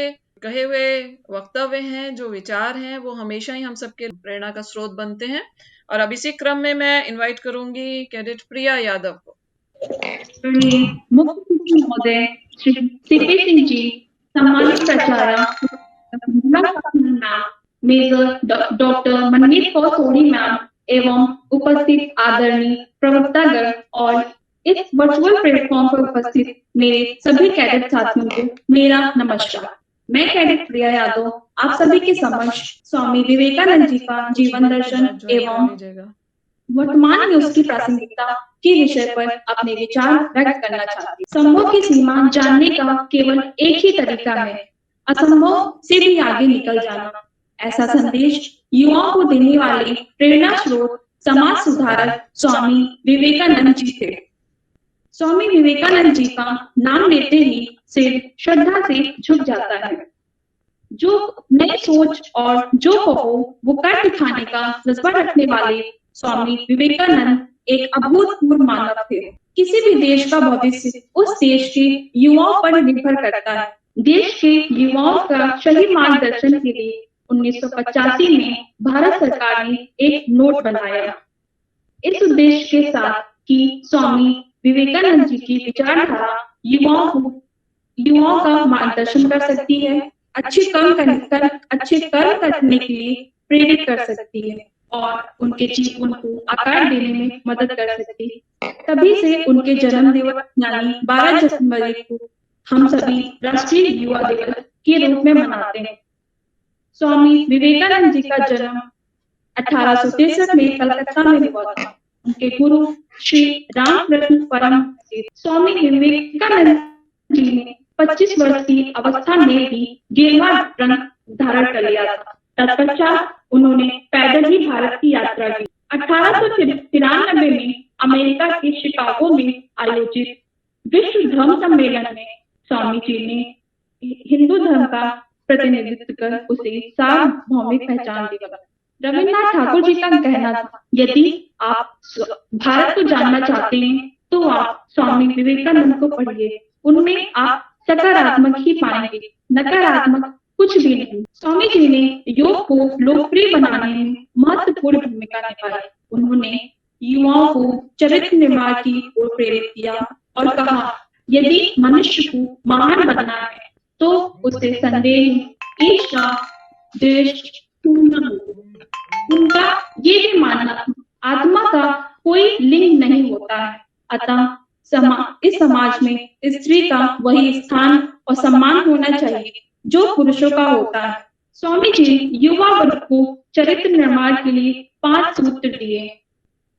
कहे हुए वक्तव्य हैं, जो विचार हैं, वो हमेशा ही हम सबके प्रेरणा का स्रोत बनते हैं। और अब इसी क्रम में मैं इनवाइट करूंगी कैडेट प्रिया यादव को। मुख्य अतिथि महोदय श्री सीपी सिंह जी, सम्मानित प्राचार्य मेजर डॉक्टर मनमीत कौर सोनी मैम एवं उपस्थित आदरणीय प्रवक्तागण और इस वर्चुअल प्लेटफॉर्म पर उपस्थित मेरे सभी कैडेट साथियों को मेरा नमस्कार। मैं कैडेट प्रिया यादव आप सभी के समक्ष स्वामी विवेकानंद जी का जीवन दर्शन एवं वर्तमान में उसकी प्रासंगिकता के विषय पर अपने विचार व्यक्त करना चाहती हूँ। संभव की सीमा जानने का केवल एक ही तरीका है, असंभव से भी आगे निकल जाना। ऐसा संदेश युवाओं को देने वाले प्रेरणा स्रोत समाज सुधारक स्वामी विवेकानंद जी थे। स्वामी विवेकानंद जी का नाम लेते ही सिर श्रद्धा से झुक जाता है। जो नई सोच और जो कहो वो कर दिखाने का जज्बा रखने वाले स्वामी विवेकानंद एक अभूतपूर्व मानव थे। किसी भी देश का भविष्य उस देश के युवाओं पर निर्भर करता है। देश के युवाओं का सही मार्गदर्शन के लिए 1985 में भारत सरकार ने एक नोट बनाया। इस उद्देश्य के साथ कि स्वामी विवेकानंद जी की विचारधारा युवाओं का मार्गदर्शन कर सकती है, अच्छे कर्म करने के लिए प्रेरित कर सकती है और उनके जीवन को आकार देने में मदद कर सकती है। तभी से उनके जन्म दिवस यानी 12 जनवरी को हम सभी राष्ट्रीय युवा दिवस के रूप में मनाते हैं। स्वामी विवेकानंद जी का जन्म 1863 में कलकत्ता में हुआ था। उनके गुरु श्री रामकृष्ण परम स्वामी विवेकानंद जी ने 25 वर्ष की अवस्था में ही गेरुआ रंग धारण कर लिया था। तत्पश्चात उन्होंने पैदल ही भारत की यात्रा की। 1893 में अमेरिका के शिकागो में आयोजित विश्व धर्म सम्मेलन में स्वामी जी ने हिंदू धर्म का प्रतिनिधित्व कर उसे सार्वभौमिक पहचान दी। रविन्द्रनाथ ठाकुर जी का कहना था, यदि आप भारत को जानना चाहते हैं तो आप स्वामी विवेकानंद को पढ़िए, उनमें आप सकारात्मक ही पाएंगे, नकारात्मक कुछ भी नहीं। स्वामी जी ने योग को लोकप्रिय बनाने में महत्वपूर्ण भूमिका निभाई। उन्होंने युवाओं को चरित्र निर्माण की ओर प्रेरित किया और कहा, यदि मनुष्य को महान बनना है तो उसे संदेह, ईर्ष्या, द्वेष छूना होगा। उनका ये भी मानना था, आत्मा का कोई लिंग नहीं होता है, अतः इस समाज में स्त्री का वही स्थान और सम्मान होना चाहिए जो पुरुषों का होता है। स्वामी जी युवा वर्ग को चरित्र निर्माण के लिए 5 सूत्र दिए: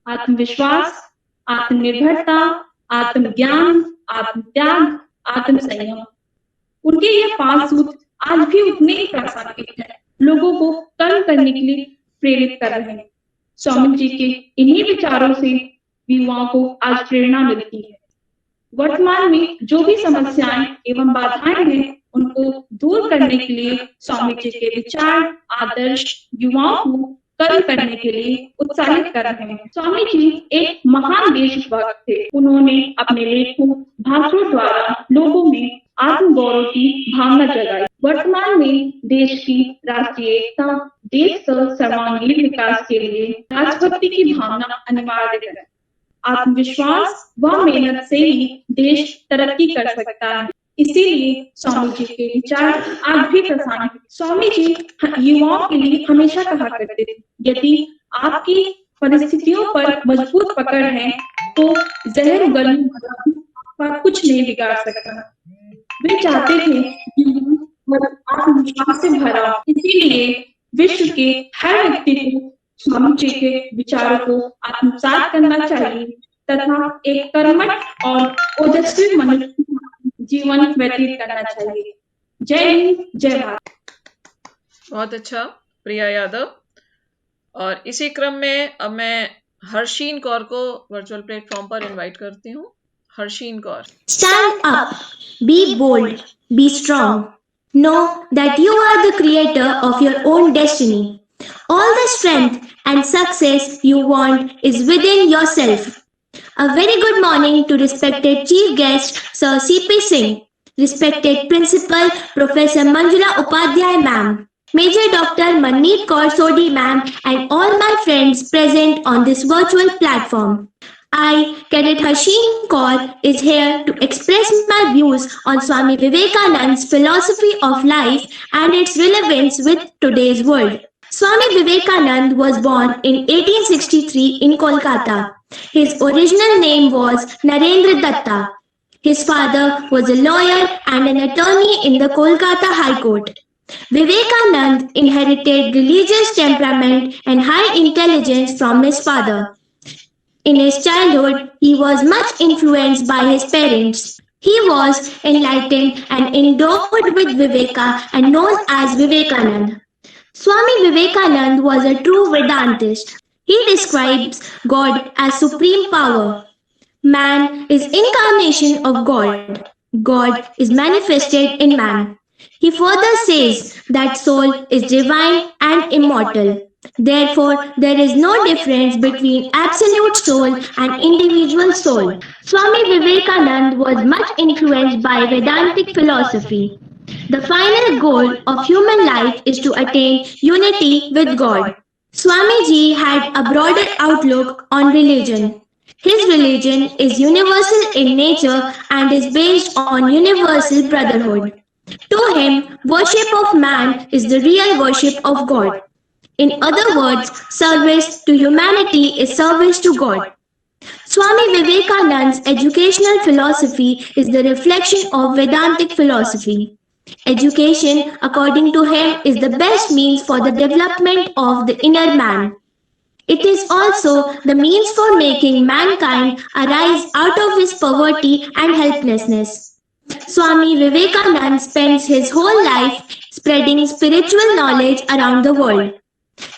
आत्मविश्वास, आत्मनिर्भरता, आत्मज्ञान, आत्मत्याग, आत्मसंयम। उनके ये 5 सूत्र आज भी उतने ही प्रासंगिक हैं, लोगों को कर्म करने के लिए प्रेरित कर रहे हैं। स्वामी जी के इन्हीं विचारों से युवाओं को आज प्रेरणा मिलती है। वर्तमान में जो भी समस्याएं एवं बाधाएं हैं, उनको दूर करने के लिए स्वामी जी के विचार, आदर्श युवाओं को कर्म करने के लिए उत्साहित कर रहे हैं। स्वामी जी एक महान देशभक्त थे। उन्होंने अपने लेखों, भाषणों द्वारा लोगों में आत्मगौरव की भावना जगाई। वर्तमान में देश की राष्ट्रीय एकता, देश का सर्वांगीण विकास के लिए राष्ट्रभक्ति की भावना अनिवार्य है। आत्मविश्वास व मेहनत से ही देश तरक्की कर सकता है। इसीलिए स्वामी जी के विचार आज भी प्रासंगिक। स्वामी जी युवाओं के लिए हमेशा कहा करते थे, यदि आपकी परिस्थितियों पर मजबूत पकड़ है तो जहर गर्मी का कुछ नहीं बिगाड़ सकता। वे चाहते थे कि आत्मविश्वास से भरा, इसीलिए विश्व के हर व्यक्ति को स्वामी जी के विचारों को आत्मसात करना चाहिए तथा एक कर्मठ और ओजस्वी मनुष्य जीवन व्यतीत करना चाहिए। जय हिंद, जय भारत। बहुत अच्छा प्रिया यादव। और इसी क्रम में अब मैं हर्षीन कौर को वर्चुअल प्लेटफॉर्म पर इनवाइट करती हूँ। हर्षीन Kaur. Stand up, be bold, be strong. Know that you are the creator of your own destiny. All the strength and success you want is within yourself. A very good morning to respected Chief Guest Sir C.P. Singh, respected Principal Professor Manjula Upadhyay ma'am, Major Dr. Manmeet Kaur Sodhi ma'am, and all my friends present on this virtual platform. I, Cadet Hashin Kaur, is here to express my views on Swami Vivekananda's philosophy of life and its relevance with today's world. Swami Vivekananda was born in 1863 in Kolkata. His original name was Narendra Datta. His father was a lawyer and an attorney in the Kolkata High Court. Vivekananda inherited religious temperament and high intelligence from his father. In his childhood, he was much influenced by his parents. He was enlightened and endowed with Viveka and known as Vivekananda. Swami Vivekananda was a true Vedantist. He describes God as supreme power. Man is incarnation of God. God is manifested in man. He further says that soul is divine and immortal. Therefore, there is no difference between absolute soul and individual soul. Swami Vivekananda was much influenced by Vedantic philosophy. The final goal of human life is to attain unity with God. Swamiji had a broader outlook on religion. His religion is universal in nature and is based on universal brotherhood. To him, worship of man is the real worship of God. In other words, service to humanity is service to God. Swami Vivekananda's educational philosophy is the reflection of Vedantic philosophy. Education, according to him, is the best means for the development of the inner man. It is also the means for making mankind arise out of his poverty and helplessness. Swami Vivekananda spends his whole life spreading spiritual knowledge around the world.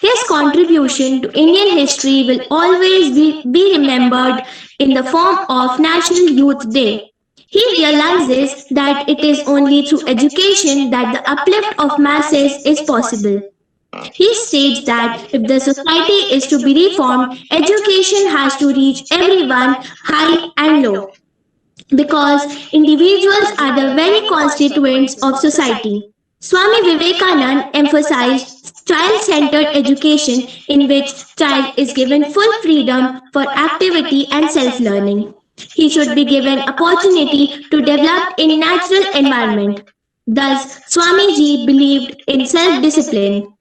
His contribution to Indian history will always be remembered in the form of National Youth Day. He realizes that it is only through education that the uplift of masses is possible. He states that if the society is to be reformed, education has to reach everyone, high and low, because individuals are the very constituents of society. Swami Vivekananda emphasized child-centered education in which child is given full freedom for activity and self-learning. He should be given opportunity to develop in natural environment. Thus, Swamiji believed in self-discipline.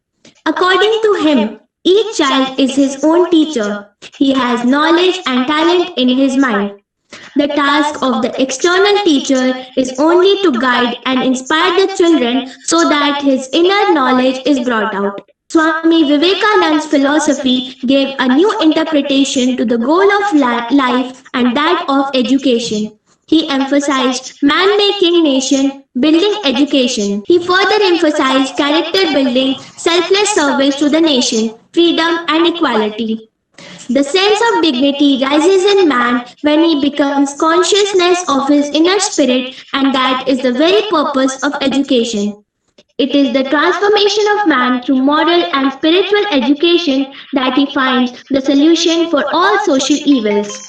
According to him, each child is his own teacher. He has knowledge and talent in his mind. The task of the external teacher is only to guide and inspire the children so that his inner knowledge is brought out. Swami Vivekananda's philosophy gave a new interpretation to the goal of life and that of education. He emphasized man-making nation, building education. He further emphasized character building, selfless service to the nation, freedom and equality. The sense of dignity rises in man when he becomes consciousness of his inner spirit, and that is the very purpose of education. It is the transformation of man through moral and spiritual education that he finds the solution for all social evils.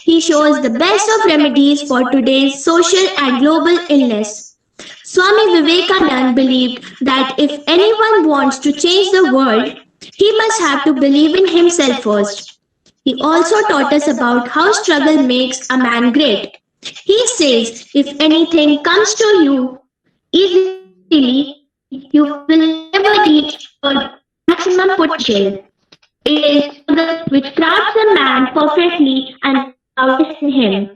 He shows the best of remedies for today's social and global illness. Swami Vivekananda believed that if anyone wants to change the world, he must have to believe in himself first. He also taught us about how struggle makes a man great. He says, if anything comes to you easily, you will never reach your maximum potential. It is struggle which crafts a man perfectly and empowers him.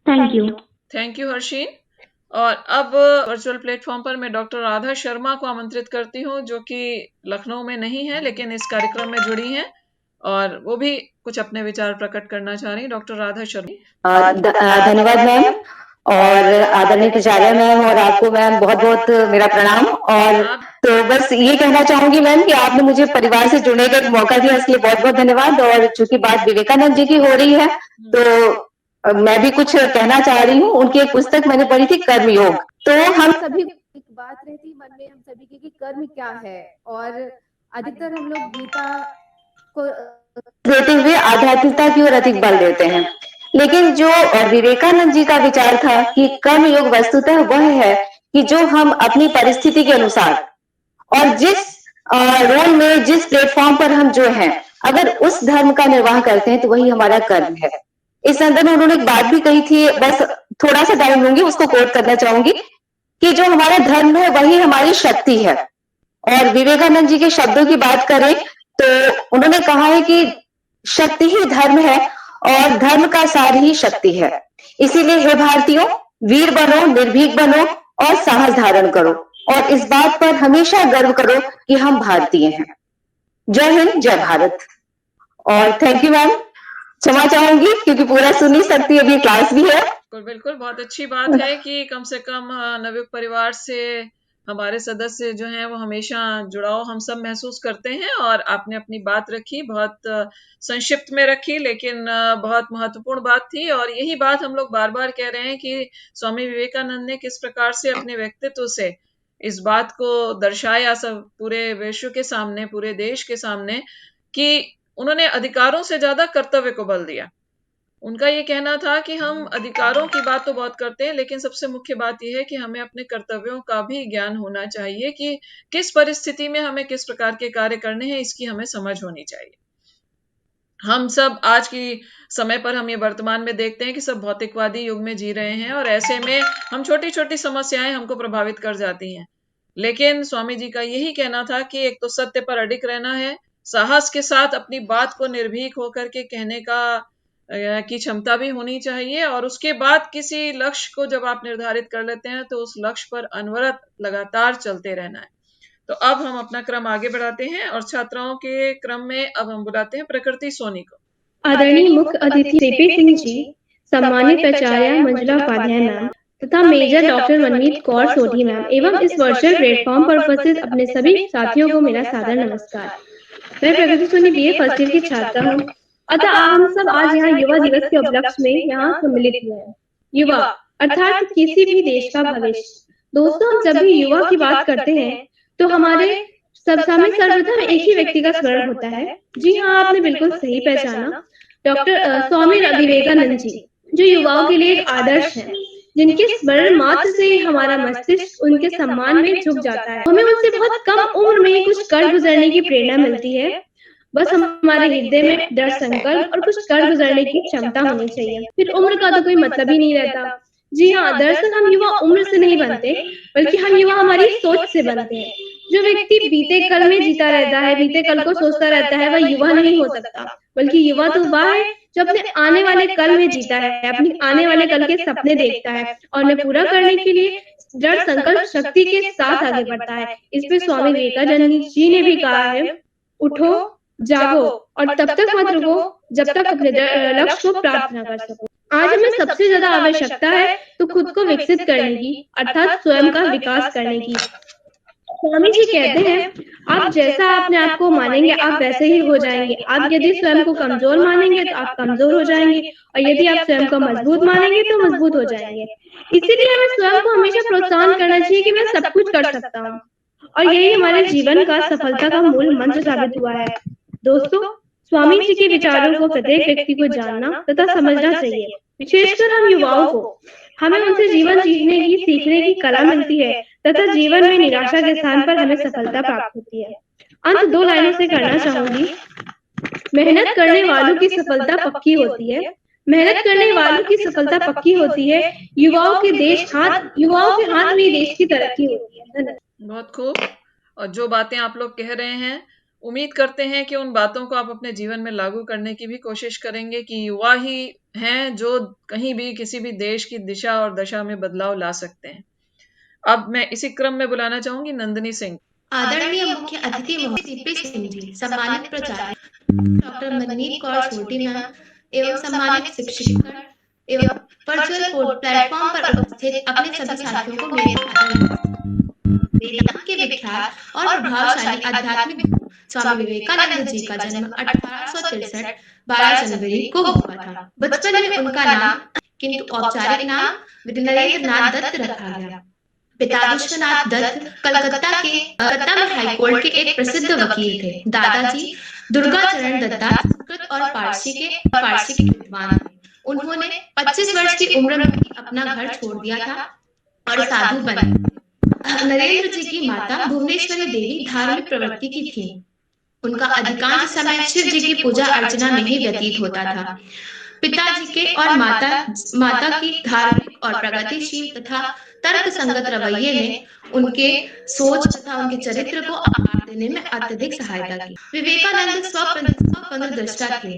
Thank you. Thank you Harsheen. और अब virtual platform पर मैं doctor Radha Sharma को आमंत्रित करती हूँ, जो कि लखनऊ में नहीं है लेकिन इस कार्यक्रम में जुड़ी हैं और वो भी कुछ अपने विचार प्रकट करना चाह रही हैं। डॉक्टर राधा शर्मा। धन्यवाद मैम और आदरणीय प्राचार्य मैम और आपको मैम बहुत बहुत मेरा प्रणाम। और तो बस ये कहना चाहूंगी मैम कि आपने मुझे परिवार से जुड़ने का एक मौका दिया, इसलिए बहुत बहुत धन्यवाद। और चूंकि बात विवेकानंद जी की हो रही है तो मैं भी कुछ कहना चाह रही हूँ। उनकी एक पुस्तक मैंने पढ़ी थी, कर्मयोग। तो हम सभी एक बात रहती मन में हम सभी की कि कर्म क्या है, और अधिकतर हम लोग गीता को देते हुए आध्यात्मिकता की ओर अधिक बल देते हैं। लेकिन जो विवेकानंद जी का विचार था कि कर्म योग वस्तुतः वह है कि जो हम अपनी परिस्थिति के अनुसार और जिस रोल में, जिस प्लेटफॉर्म पर हम जो हैं, अगर उस धर्म का निर्वाह करते हैं तो वही हमारा कर्म है। इस संदर्भ में उन्होंने एक बात भी कही थी, बस थोड़ा सा टाइम लूंगी, उसको कोट करना चाहूंगी कि जो हमारा धर्म है वही हमारी शक्ति है। और विवेकानंद जी के शब्दों की बात करें तो उन्होंने कहा है कि शक्ति ही धर्म है और धर्म का सार ही शक्ति है। इसीलिए हे भारतीयों, वीर बनो, निर्भीक बनो और साहस धारण करो और इस बात पर हमेशा गर्व करो कि हम भारतीय हैं। जय हिंद, जय भारत। और थैंक यू मैम, क्षमा चाहूंगी क्योंकि पूरा सुन नहीं सकती, अभी क्लास भी है। बिल्कुल बिल्कुल, बहुत अच्छी बात है कि कम से कम नवयुक्त परिवार से हमारे सदस्य जो हैं वो हमेशा जुड़ाव हम सब महसूस करते हैं। और आपने अपनी बात रखी, बहुत संक्षिप्त में रखी, लेकिन बहुत महत्वपूर्ण बात थी। और यही बात हम लोग बार बार कह रहे हैं कि स्वामी विवेकानंद ने किस प्रकार से अपने व्यक्तित्व से इस बात को दर्शाया सब पूरे विश्व के सामने, पूरे देश के सामने, कि उन्होंने अधिकारों से ज्यादा कर्तव्य को बल दिया। उनका ये कहना था कि हम अधिकारों की बात तो बहुत करते हैं, लेकिन सबसे मुख्य बात यह है कि हमें अपने कर्तव्यों का भी ज्ञान होना चाहिए कि किस परिस्थिति में हमें किस प्रकार के कार्य करने हैं, इसकी हमें समझ होनी चाहिए। हम सब आज की समय पर हम ये वर्तमान में देखते हैं कि सब भौतिकवादी युग में जी रहे हैं और ऐसे में हम छोटी छोटी समस्याएं हमको प्रभावित कर जाती हैं। लेकिन स्वामी जी का यही कहना था कि एक तो सत्य पर अडिग रहना है, साहस के साथ अपनी बात को निर्भीक होकर के कहने की क्षमता भी होनी चाहिए, और उसके बाद किसी लक्ष्य को जब आप निर्धारित कर लेते हैं तो उस लक्ष्य पर अनवरत लगातार चलते रहना है। तो अब हम अपना क्रम आगे बढ़ाते हैं और छात्राओं के क्रम में अब हम बुलाते हैं प्रकृति सोनी को। आदरणीय मुख्य अतिथि सीपी सिंह जी, सम्मानित प्राचार्य मंजुला उपाध्याय मैम तथा मेजर डॉक्टर मनमीत कौर सोढ़ी मैम एवं इस वर्चुअल प्लेटफॉर्म पर उपस्थित अपने सभी साथियों को मेरा सादर नमस्कार। मैं प्रकृति सोनी बीए फर्स्ट ईयर की छात्रा हूँ। अतः हम सब आज यहाँ युवा दिवस के उपलक्ष्य में यहाँ सम्मिलित हुए हैं। युवा अर्थात किसी भी देश का भविष्य। दोस्तों, हम जब भी युवा की बात करते हैं तो हमारे सब सामने सर्वप्रथम एक ही व्यक्ति का स्मरण होता है। जी हाँ, आपने बिल्कुल सही पहचाना, डॉक्टर स्वामी विवेकानंद जी, जो युवाओं के लिए एक आदर्श है, जिनके स्मरण मात्र से हमारा मस्तिष्क उनके सम्मान में झुक जाता है। हमें उनसे बहुत कम उम्र में कुछ कर गुजरने की प्रेरणा मिलती है। बस हमारे हृदय में दृढ़ संकल्प और कुछ कर गुजरने की क्षमता होनी चाहिए, फिर उम्र का तो कोई मतलब ही नहीं रहता। जी हाँ, दरअसल हम युवा उम्र से नहीं बनते, बल्कि हम युवा हमारी सोच से बनते हैं। जो व्यक्ति बीते कल में जीता रहता है, बीते कल को सोचता रहता है, वह युवा नहीं हो सकता, बल्कि युवा तो वह है जो अपने आने वाले कल में जीता है, अपनी आने वाले कल के सपने देखता है और उन्हें पूरा करने के लिए दृढ़ संकल्प शक्ति के साथ आगे बढ़ता है। इस पे स्वामी विवेकानंद जी ने भी कहा है, उठो, जागो और तब तक मत रुको जब तक अपने लक्ष्य को प्राप्त न कर सको। आज हमें सबसे ज्यादा आवश्यकता है तो खुद को विकसित करने की, अर्थात स्वयं का विकास करने की। स्वामी जी कहते हैं, आप जैसा अपने आप को मानेंगे आप वैसे ही हो जाएंगे। आप यदि स्वयं को कमजोर मानेंगे तो आप कमजोर हो जाएंगे, और यदि आप स्वयं को मजबूत मानेंगे तो मजबूत हो जाएंगे। इसीलिए हमें स्वयं को हमेशा प्रोत्साहन करना चाहिए कि मैं सब कुछ कर सकता हूँ, और यही हमारे जीवन का सफलता का मूल मंत्र साबित हुआ है। दोस्तों, स्वामी जी के विचारों को प्रत्येक व्यक्ति को जानना तथा समझना चाहिए। विशेषकर हम युवाओं को, हमें उनसे जीवन जीने की, सीखने की कला मिलती है तथा जीवन में निराशा के स्थान पर हमें सफलता प्राप्त होती है। अंत 2 लाइनों से करना चाहूंगी। मेहनत करने वालों की सफलता पक्की होती है, मेहनत करने वालों की सफलता पक्की होती है। युवाओं के हाथ में देश की तरक्की होती है। धन्यवाद। बहुत खूब। और जो बातें आप लोग कह रहे हैं, उम्मीद करते हैं कि उन बातों को आप अपने जीवन में लागू करने की भी कोशिश करेंगे कि युवा ही हैं जो कहीं भी किसी भी देश की दिशा और दशा में बदलाव ला सकते हैं। अब मैं इसी क्रम में बुलाना चाहूंगी नंदिनी सिंह। आदरणीय मुख्य अतिथि सीपी सिंह जी, सम्मानित प्राचार्य डॉक्टर मनमीत कौर सोढ़ी मैम एवं सम्मानित शिक्षक एवं वर्चुअल प्लेटफॉर्म पर उपस्थित अपने सभी साथियों को मेरे वेदांत के विख्यात और प्रभावशाली आध्यात्मिक स्वामी विवेकानंद जी का जन्म 1863 12 जनवरी को हुआ था। बचपन में उनका नाम, किंतु औपचारिक नाम विद्यानरेंद्र नाथ दत्त रखा गया। पिता विश्वनाथ दत्त कलकत्ता में हाईकोर्ट के एक प्रसिद्ध वकील थे। दादाजी दुर्गाचरण दत्ता संस्कृत और पारसी के विद्वान थे। उन्होंने 25 वर्ष की उम्र में ही अपना घर छोड़ दिया था और साधु बने। नरेंद्र जी की माता भुवनेश्वरी देवी धार्मिक प्रवृत्ति की थी। उनका अधिकांश समय शिव जी की पूजा अर्चना में ही व्यतीत होता था। पिताजी के और माता की धार्मिक और प्रगतिशील तथा तर्क संगत रवैये ने उनके सोच तथा उनके चरित्र को आकार देने में अत्यधिक सहायता की। विवेकानंद स्वप्नदृष्टा थे।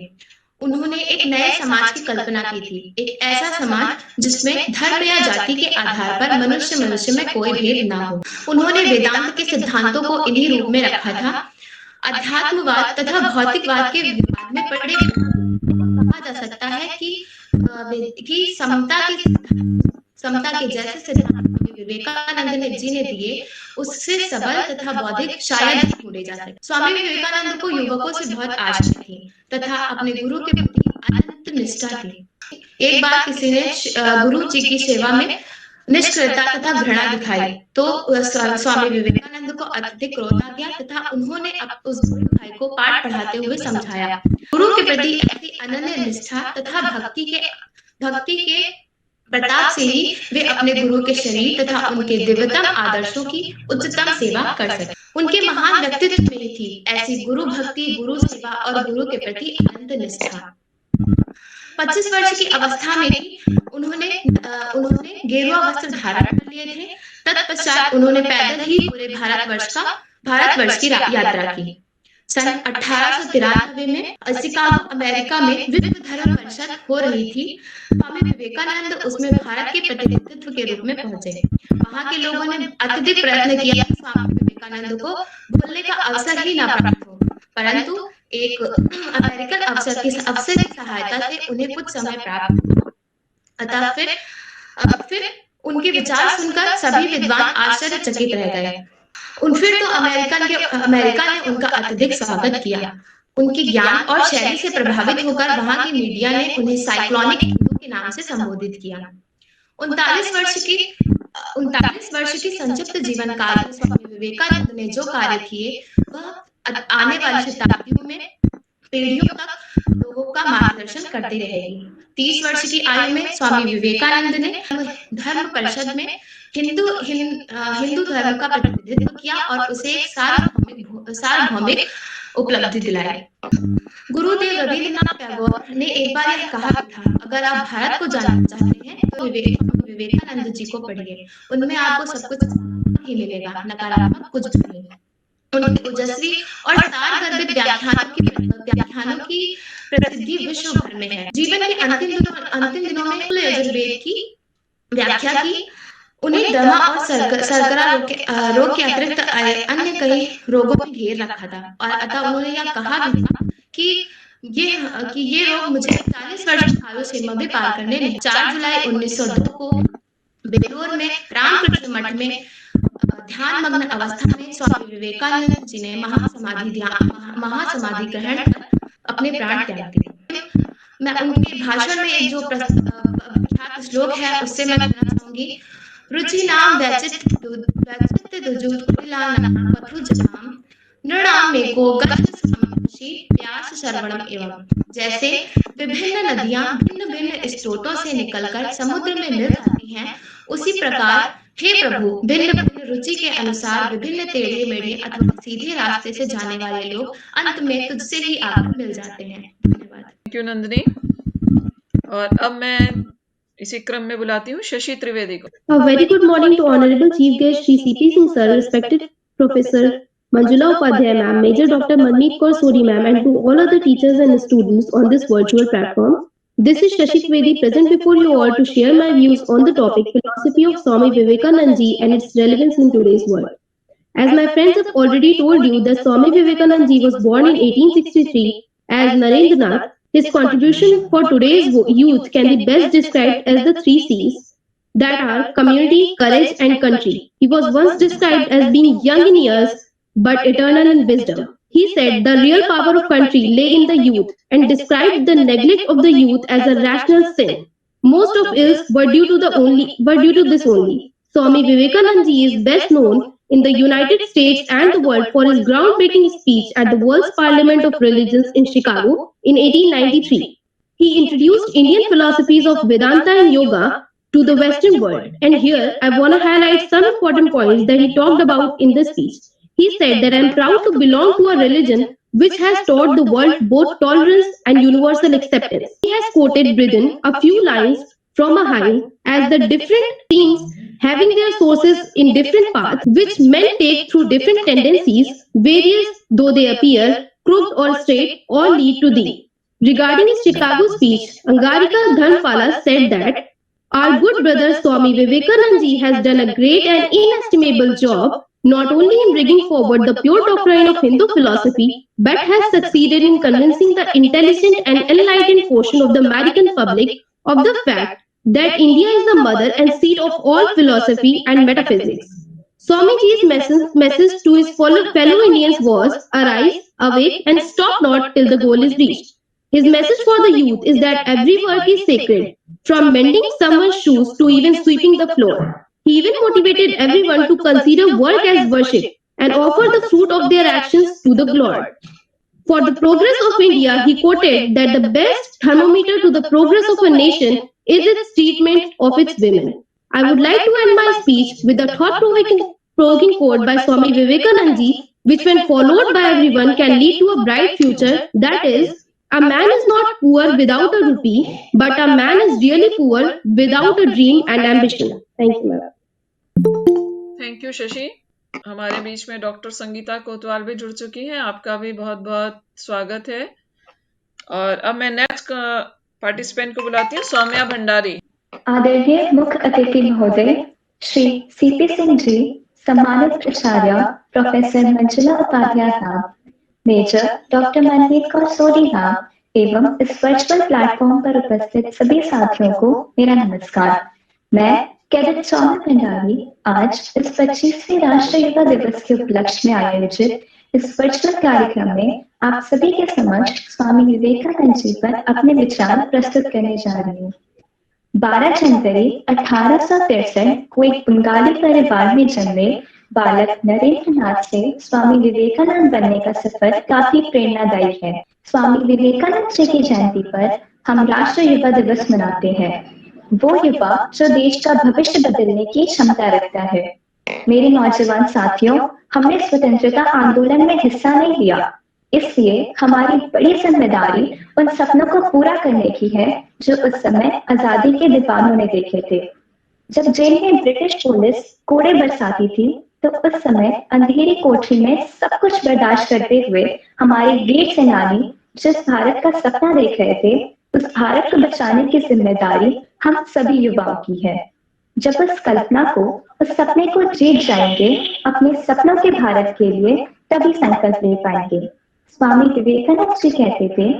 उन्होंने एक नए समाज की कल्पना की थी, एक ऐसा समाज जिसमें धर्म या जाति के आधार पर मनुष्य में कोई भेद ना हो। उन्होंने वेदांत के सिद्धांतों को इन्हीं रूप में रखा था। अध्यात्मवाद तथा भौतिकवाद के विवाद में पड़े कहा जा सकता है कि समता के जैसे सिद्धांत विवेकानंद जी ने दिए, उससे सबल तथा बौद्धिक शायद ही ढूंढे जा सके। स्वामी विवेकानंद को युवकों से बहुत आशा थी तथा अपने गुरु के प्रति अनंत निष्ठा थी। एक बार किसी ने गुरु जी की सेवा में निष्क्रियता तथा घृणा दिखाई तो स्वामी विवेकानंद को अत्यधिक क्रोध आ गया तथा उन्होंने उस गुरु भाई को पाठ पढ़ाते हुए समझाया। गुरु के प्रति ऐसी अनन्य निष्ठा तथा भक्ति के प्रताप से ही वे अपने गुरु के शरीर तथा उनके दिव्यतम आदर्शों की उच्चतम सेवा कर सके। उनके महान व्यक्तित्व में थी ऐसी गुरु भक्ति, गुरु सेवा और गुरु के प्रति अनंत निष्ठा। 25 वर्ष की अवस्था में उन्होंने गेरुआ वस्त्र धारण कर लिए थे। तत्पश्चात उन्होंने पैदल ही पूरे भारतवर्ष की यात्रा की। सन 1893 में शिकागो अमेरिका में विश्व धर्म परिषद हो रही थी। स्वामी विवेकानंद उसमें भारत के प्रतिनिधित्व के रूप में पहुंचे। वहां के लोगों ने अत्यधिक प्रयत्न किया कि स्वामी विवेकानंद को बोलने का अवसर ही न प्राप्त हो, परंतु एक अमेरिकन अफसर की सहायता से उन्हें कुछ समय प्राप्त हुआ। अतः फिर उनके विचार सुनकर सभी विद्वान आश्चर्यचकित रह गए। फिर तो अमेरिका ने उनका अत्यधिक स्वागत किया। उनके ज्ञान और शैली से प्रभावित होकर वहां की मीडिया ने उन्हें साइक्लोनिक हिंदू के नाम से संबोधित किया। 39 वर्ष की संक्षिप्त जीवन काल में स्वामी विवेकानंद ने जो कार्य किए वह आने वाली शताब्दियों में पीढ़ियों तक लोगों का मार्गदर्शन करती रहेगी। 30 वर्ष की आयु में स्वामी विवेकानंद ने धर्म परिषद में हिंदू धर्म का प्रतिनिधित्व किया और उसे एक सार्वभौमिक उपलब्धि दिलाई। गुरुदेव रविन्द्रनाथ टैगोर ने एक बार यह कहा था, अगर आप भारत को जानना चाहते हैं तो विवेकानंद जी को पढ़िए, उनमें आपको सब कुछ ही मिलेगा, नकारात्मक कुछ भी नहीं। उनके ओजस्वी और सारगर्भित व्याख्यानों की प्रसिद्धि विश्व भर में है। जीवन के अंतिम दिनों में यजुर्वेद की व्याख्या की। उन्हें दमा और शर्करा रोग के अतिरिक्त अन्य कई रोगों में घेर रखा था और अतः उन्होंने यह कहा भी था कि ये रोग मुझे 40 वर्ष की आयु सीमा भी पार करने नहीं। 4 जुलाई 1902 को बेलूर में रामकृष्ण मठ में ध्यान मग्न अवस्था में स्वामी विवेकानंद जी ने महासमाधि ग्रहण कर अपने प्राण त्याग दिए। मैं उनके भाषण में एक जो प्रख्यात श्लोक है उससे मैं कहना चाहूंगी, रुचि नाम श्रवणम एवं। जैसे विभिन्न नदियां भिन्न भिन्न स्रोतों से निकलकर समुद्र में मिल जाती हैं, उसी प्रकार हे प्रभु भिन्न भिन्न रुचि के अनुसार विभिन्न टेढ़े मेढ़े अथवा सीधे रास्ते से जाने वाले लोग अंत में तुझसे ही आकर मिल जाते हैं। धन्यवाद। Thank you Nandini. और अब मैं इसी क्रम में बुलाती हूँ शशि त्रिवेदी को। A very good morning to Honorable Chief Guest Shri C.P. Singh Sir, respected Professor Manjula Upadhyay Ma'am, Major Dr. Manmeet Kaur Sodhi Ma'am, and to all other teachers and students on this virtual platform. This is Shashi Trivedi present before you all to share my views on the topic philosophy of Swami Vivekanand Ji and its relevance in today's world. As my friends have already told you that Swami Vivekanand Ji was born in 1863 as Narendranath. His contribution for today's youth can be best described as the 3 C's, that are community, courage and country. He was once described as being young in years but eternal in wisdom. He said the real power of country lay in the youth and described the neglect of the youth as a rational sin. Most of ills were due to this only. Swami Vivekanand Ji is best known in the United States and the world for his groundbreaking speech at the World's Parliament of Religions in Chicago in 1893. he introduced Indian philosophies of Vedanta and yoga to the Western world. And here I want to highlight some important points that he talked about in this speech. He said that I am proud to belong to a religion which has taught the world both tolerance and universal acceptance. He has quoted within a few lines from a hymn as the different themes having their sources in different paths, which men take through different tendencies, various though they appear, crooked or straight, all lead to thee. Regarding his Chicago speech, Angarika Dharmapala said that our good brother Swami Vivekananda ji has done a great and inestimable job not only in bringing forward the pure doctrine of Hindu philosophy, but has succeeded in convincing the intelligent and enlightened portion of the American public of the fact that India is the mother and seat of all philosophy and metaphysics. Swamiji's message to his fellow Indians was, arise, awake and stop not till the goal is reached. His message for the youth is that every work is sacred, from mending someone's shoes to even sweeping the floor. He even motivated everyone to consider work as worship and offer the fruit of their actions to the Lord. For the progress of India, he quoted that the best thermometer to the progress of a nation is its treatment of its women. I would like to end my speech with a thought-provoking quote by Swami Vivekananda ji, which when followed by everyone can lead to a bright future, that is, a man is not poor without a rupee, but a man is really poor without a dream and ambition. Thank you, ma'am. Thank you Shashi. हमारे बीच में doctor Sangeeta कोतवाल भी जुड़ चुकी हैं, आपका भी बहुत बहुत स्वागत है। और अब मैं नेक्स्ट पार्टिसिपेंट को बुलाती हूँ, सौम्या भंडारी। आदरणीय मुख्य अतिथि महोदय श्री सीपी सिंह जी, सम्मानित प्राचार्य प्रोफेसर मंजुला उपाध्याय साहब, मेजर डॉक्टर मनमीत कौर सोडी साहब एवं इस वर्चुअल प्लेटफॉर्म पर उपस्थित सभी साथियों को मेरा नमस्कार। मैं कैडेट सौम्या भंडारी आज इस 25वें राष्ट्रीय युवा दिवस के उपलक्ष्य में आयोजित इस वर्चुअल कार्यक्रम में आप सभी के समक्ष स्वामी विवेकानंद जी पर अपने विचार प्रस्तुत करने जा रही हूँ। 12 जनवरी 1863 को एक बंगाली परिवार में जन्मे बालक नरेंद्र नाथ से स्वामी विवेकानंद बनने का सफर काफी प्रेरणादायी है। स्वामी विवेकानंद जी की जयंती पर हम राष्ट्रीय युवा दिवस मनाते हैं। वो युवा जो देश का भविष्य बदलने की क्षमता रखता है। मेरे नौजवान साथियों, हमने स्वतंत्रता आंदोलन में हिस्सा नहीं लिया, इसलिए हमारी बड़ी जिम्मेदारी उन सपनों को पूरा करने की है जो उस समय आजादी के दीवानों ने देखे थे। जब जेल में ब्रिटिश पुलिस कोड़े बरसाती थी, तो उस समय अंधेरी कोठरी में सब कुछ बर्दाश्त करते हुए हमारे वीर सेनानी जिस भारत का सपना देख रहे थे, उस भारत को बचाने की जिम्मेदारी हम सभी युवाओं की है। जब उस कल्पना को, उस सपने को जीत जाएंगे, अपने सपनों के भारत के लिए तभी संकल्प ले पाएंगे। स्वामी विवेकानंद जी कहते थे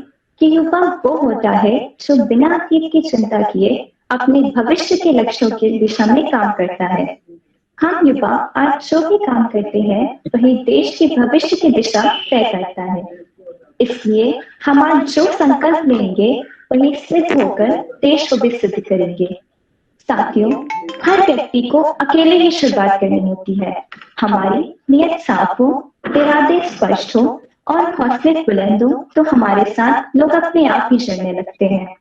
कि युवा वो होता है जो बिना अतीत की चिंता किए अपने भविष्य के लक्ष्यों की दिशा में काम करता है। हम युवा आज जो भी काम करते हैं वही देश के भविष्य की दिशा तय करता है। इसलिए हम आज जो संकल्प लेंगे वही सिद्ध होकर देश को भी सिद्ध करेंगे। साथियों, हर व्यक्ति को अकेले ही शुरुआत करनी होती है। हमारी नियत साफ हो, इरादे स्पष्ट हो और हौसले बुलंद हो तो हमारे साथ लोग अपने आप ही चलने लगते हैं।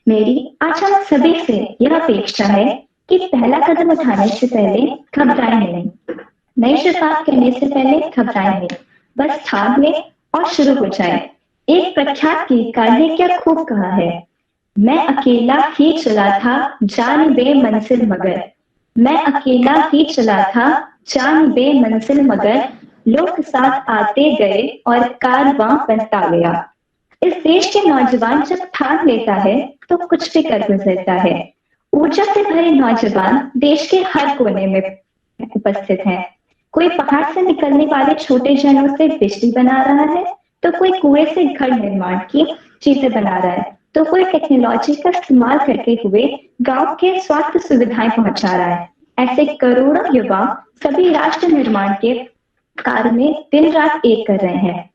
मेरी आज हम सभी से यह अपेक्षा है कि पहला कदम उठाने से पहले घबराएं नहीं, नई शुरुआत करने से पहले घबराएं नहीं, बस ठान लें और शुरू हो जाए। एक प्रख्यात गीतकार ने क्या खूब कहा है, मैं अकेला ही चला था जान बे मंजिल मगर, मैं अकेला ही चला था जान बे मंजिल मगर, लोग साथ आते गए और कारवां बनता गया। इस देश के नौजवान जब ठान लेता है तो कुछ भी कर गुजरता है। ऊर्जा से भरे नौजवान देश के हर कोने में उपस्थित हैं। कोई पहाड़ से निकलने वाले छोटे जनों से बिजली बना रहा है, तो कोई कुएं से घर निर्माण की चीजें बना रहा है, तो कोई टेक्नोलॉजी का इस्तेमाल करते हुए गांव के स्वास्थ्य सुविधाएं पहुंचा रहा है। ऐसे करोड़ों युवा सभी राष्ट्र निर्माण के कार्य में दिन रात एक कर रहे हैं।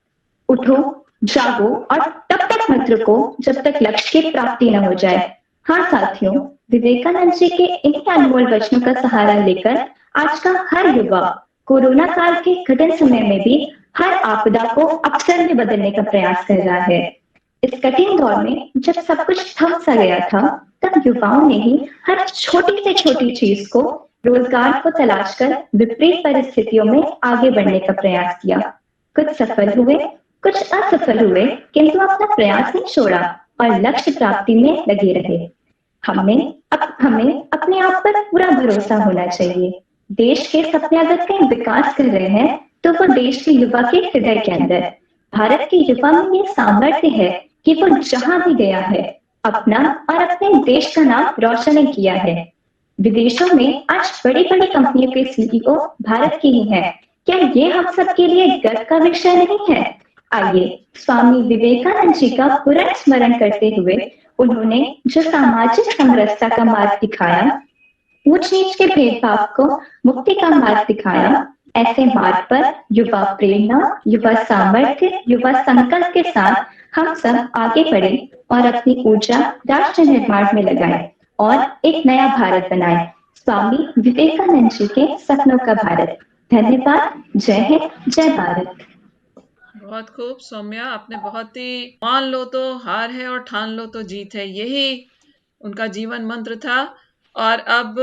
उठो, जागो और तब तक मत रुको जब तक लक्ष्य की प्राप्ति न हो जाए। हाँ साथियों, विवेकानंद जी के इन्हीं अनमोल वचनों का सहारा लेकर आज का हर युवा कोरोना काल के कठिन समय में भी हर आपदा को अवसर में बदलने का प्रयास कर रहा है। इस कठिन दौर में जब सब कुछ थम सा गया था, तब युवाओं ने ही हर छोटी से छोटी चीज को, रोजगार को तलाश कर विपरीत परिस्थितियों में आगे बढ़ने का प्रयास किया। कुछ सफल हुए, कुछ असफल हुए, किंतु अपना प्रयास नहीं छोड़ा और लक्ष्य प्राप्ति में लगे रहे। हमें अपने आप पर पूरा भरोसा होना चाहिए। देश के सपने अगर कहीं विकास कर रहे हैं तो वो देश के युवा के हृदय के अंदर, भारत के युवा में ये सामर्थ्य है कि वो जहां भी गया है अपना और अपने देश का नाम रोशन किया है। विदेशों में आज बड़ी बड़ी कंपनियों के सीईओ भारत के ही हैं। क्या ये हम सब के लिए गर्व का विषय नहीं है? आइए स्वामी विवेकानंद जी का पुनः स्मरण करते हुए उन्होंने जो सामाजिक समरसता का मार्ग दिखाया, ऊंच नीच के भेदभाव को मुक्ति का मार्ग दिखाया, ऐसे मार्ग पर युवा प्रेरणा, युवा सामर्थ्य, युवा संकल्प के साथ हम सब आगे बढ़े और अपनी ऊर्जा राष्ट्र निर्माण में लगाएं और एक नया भारत बनाएं। स्वामी विवेकानंद जी के सपनों का भारत। धन्यवाद। जय हिंद, जय भारत। बहुत खूब सौम्या, आपने बहुत ही मान लो तो हार है और ठान लो तो जीत है, यही उनका जीवन मंत्र था। और अब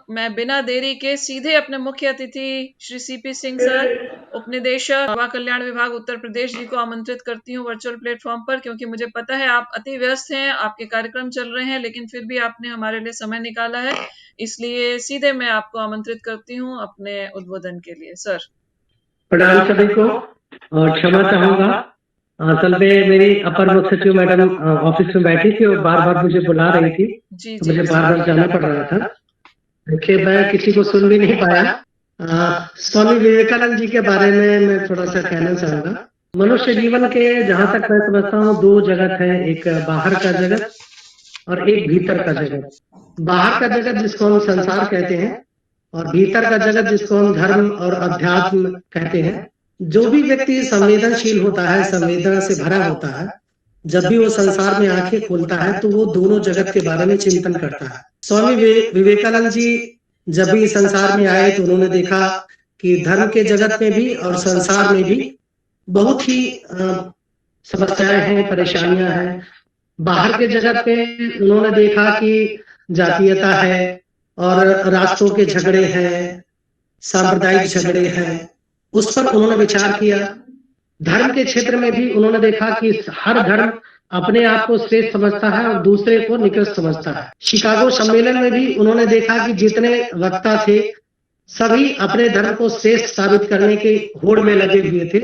मैं बिना देरी के सीधे अपने मुख्य अतिथि श्री सीपी सिंह सर, उपनिदेशक युवा कल्याण विभाग उत्तर प्रदेश जी को आमंत्रित करती हूँ वर्चुअल प्लेटफॉर्म पर, क्योंकि मुझे पता है आप अति व्यस्त हैं, आपके कार्यक्रम चल रहे हैं, लेकिन फिर भी आपने हमारे लिए समय निकाला है, इसलिए सीधे मैं आपको आमंत्रित करती हूँ अपने उद्बोधन के लिए। सर। प्रणाम सभी को और क्षमा चाहूंगा, असल में मेरी अपर मुख्य सचिव मैडम ऑफिस में बैठी थी और बार बार मुझे बुला रही थी, तो मुझे बार बार जाना पड़ रहा था। देखिए मैं किसी को सुन भी नहीं पाया। स्वामी विवेकानंद जी के बारे में मैं थोड़ा सा कहना चाहूंगा। मनुष्य जीवन के जहां तक मैं समझता हूँ दो जगत है, एक बाहर का जगत और एक भीतर का जगत। बाहर का जगत जिसको हम संसार कहते हैं और भीतर का जगत जिसको हम धर्म और अध्यात्म कहते हैं। जो भी व्यक्ति संवेदनशील होता है, संवेदना से भरा होता है, जब भी वो संसार में आंखें खोलता है तो वो दोनों जगत के बारे में चिंतन करता है। स्वामी विवेकानंद जी जब भी संसार में आए तो उन्होंने देखा कि धर्म के जगत में भी और संसार में भी बहुत ही समस्याएं हैं, परेशानियां हैं। बाहर के जगत में उन्होंने देखा कि जातीयता है और राष्ट्रों के झगड़े हैं, सांप्रदायिक झगड़े हैं, उस पर उन्होंने विचार किया। धर्म के क्षेत्र में भी उन्होंने देखा कि हर धर्म अपने आप को श्रेष्ठ समझता है और दूसरे को निकृष्ट समझता है। शिकागो सम्मेलन में भी उन्होंने देखा कि जितने वक्ता थे सभी अपने धर्म को श्रेष्ठ साबित करने के होड़ में लगे हुए थे,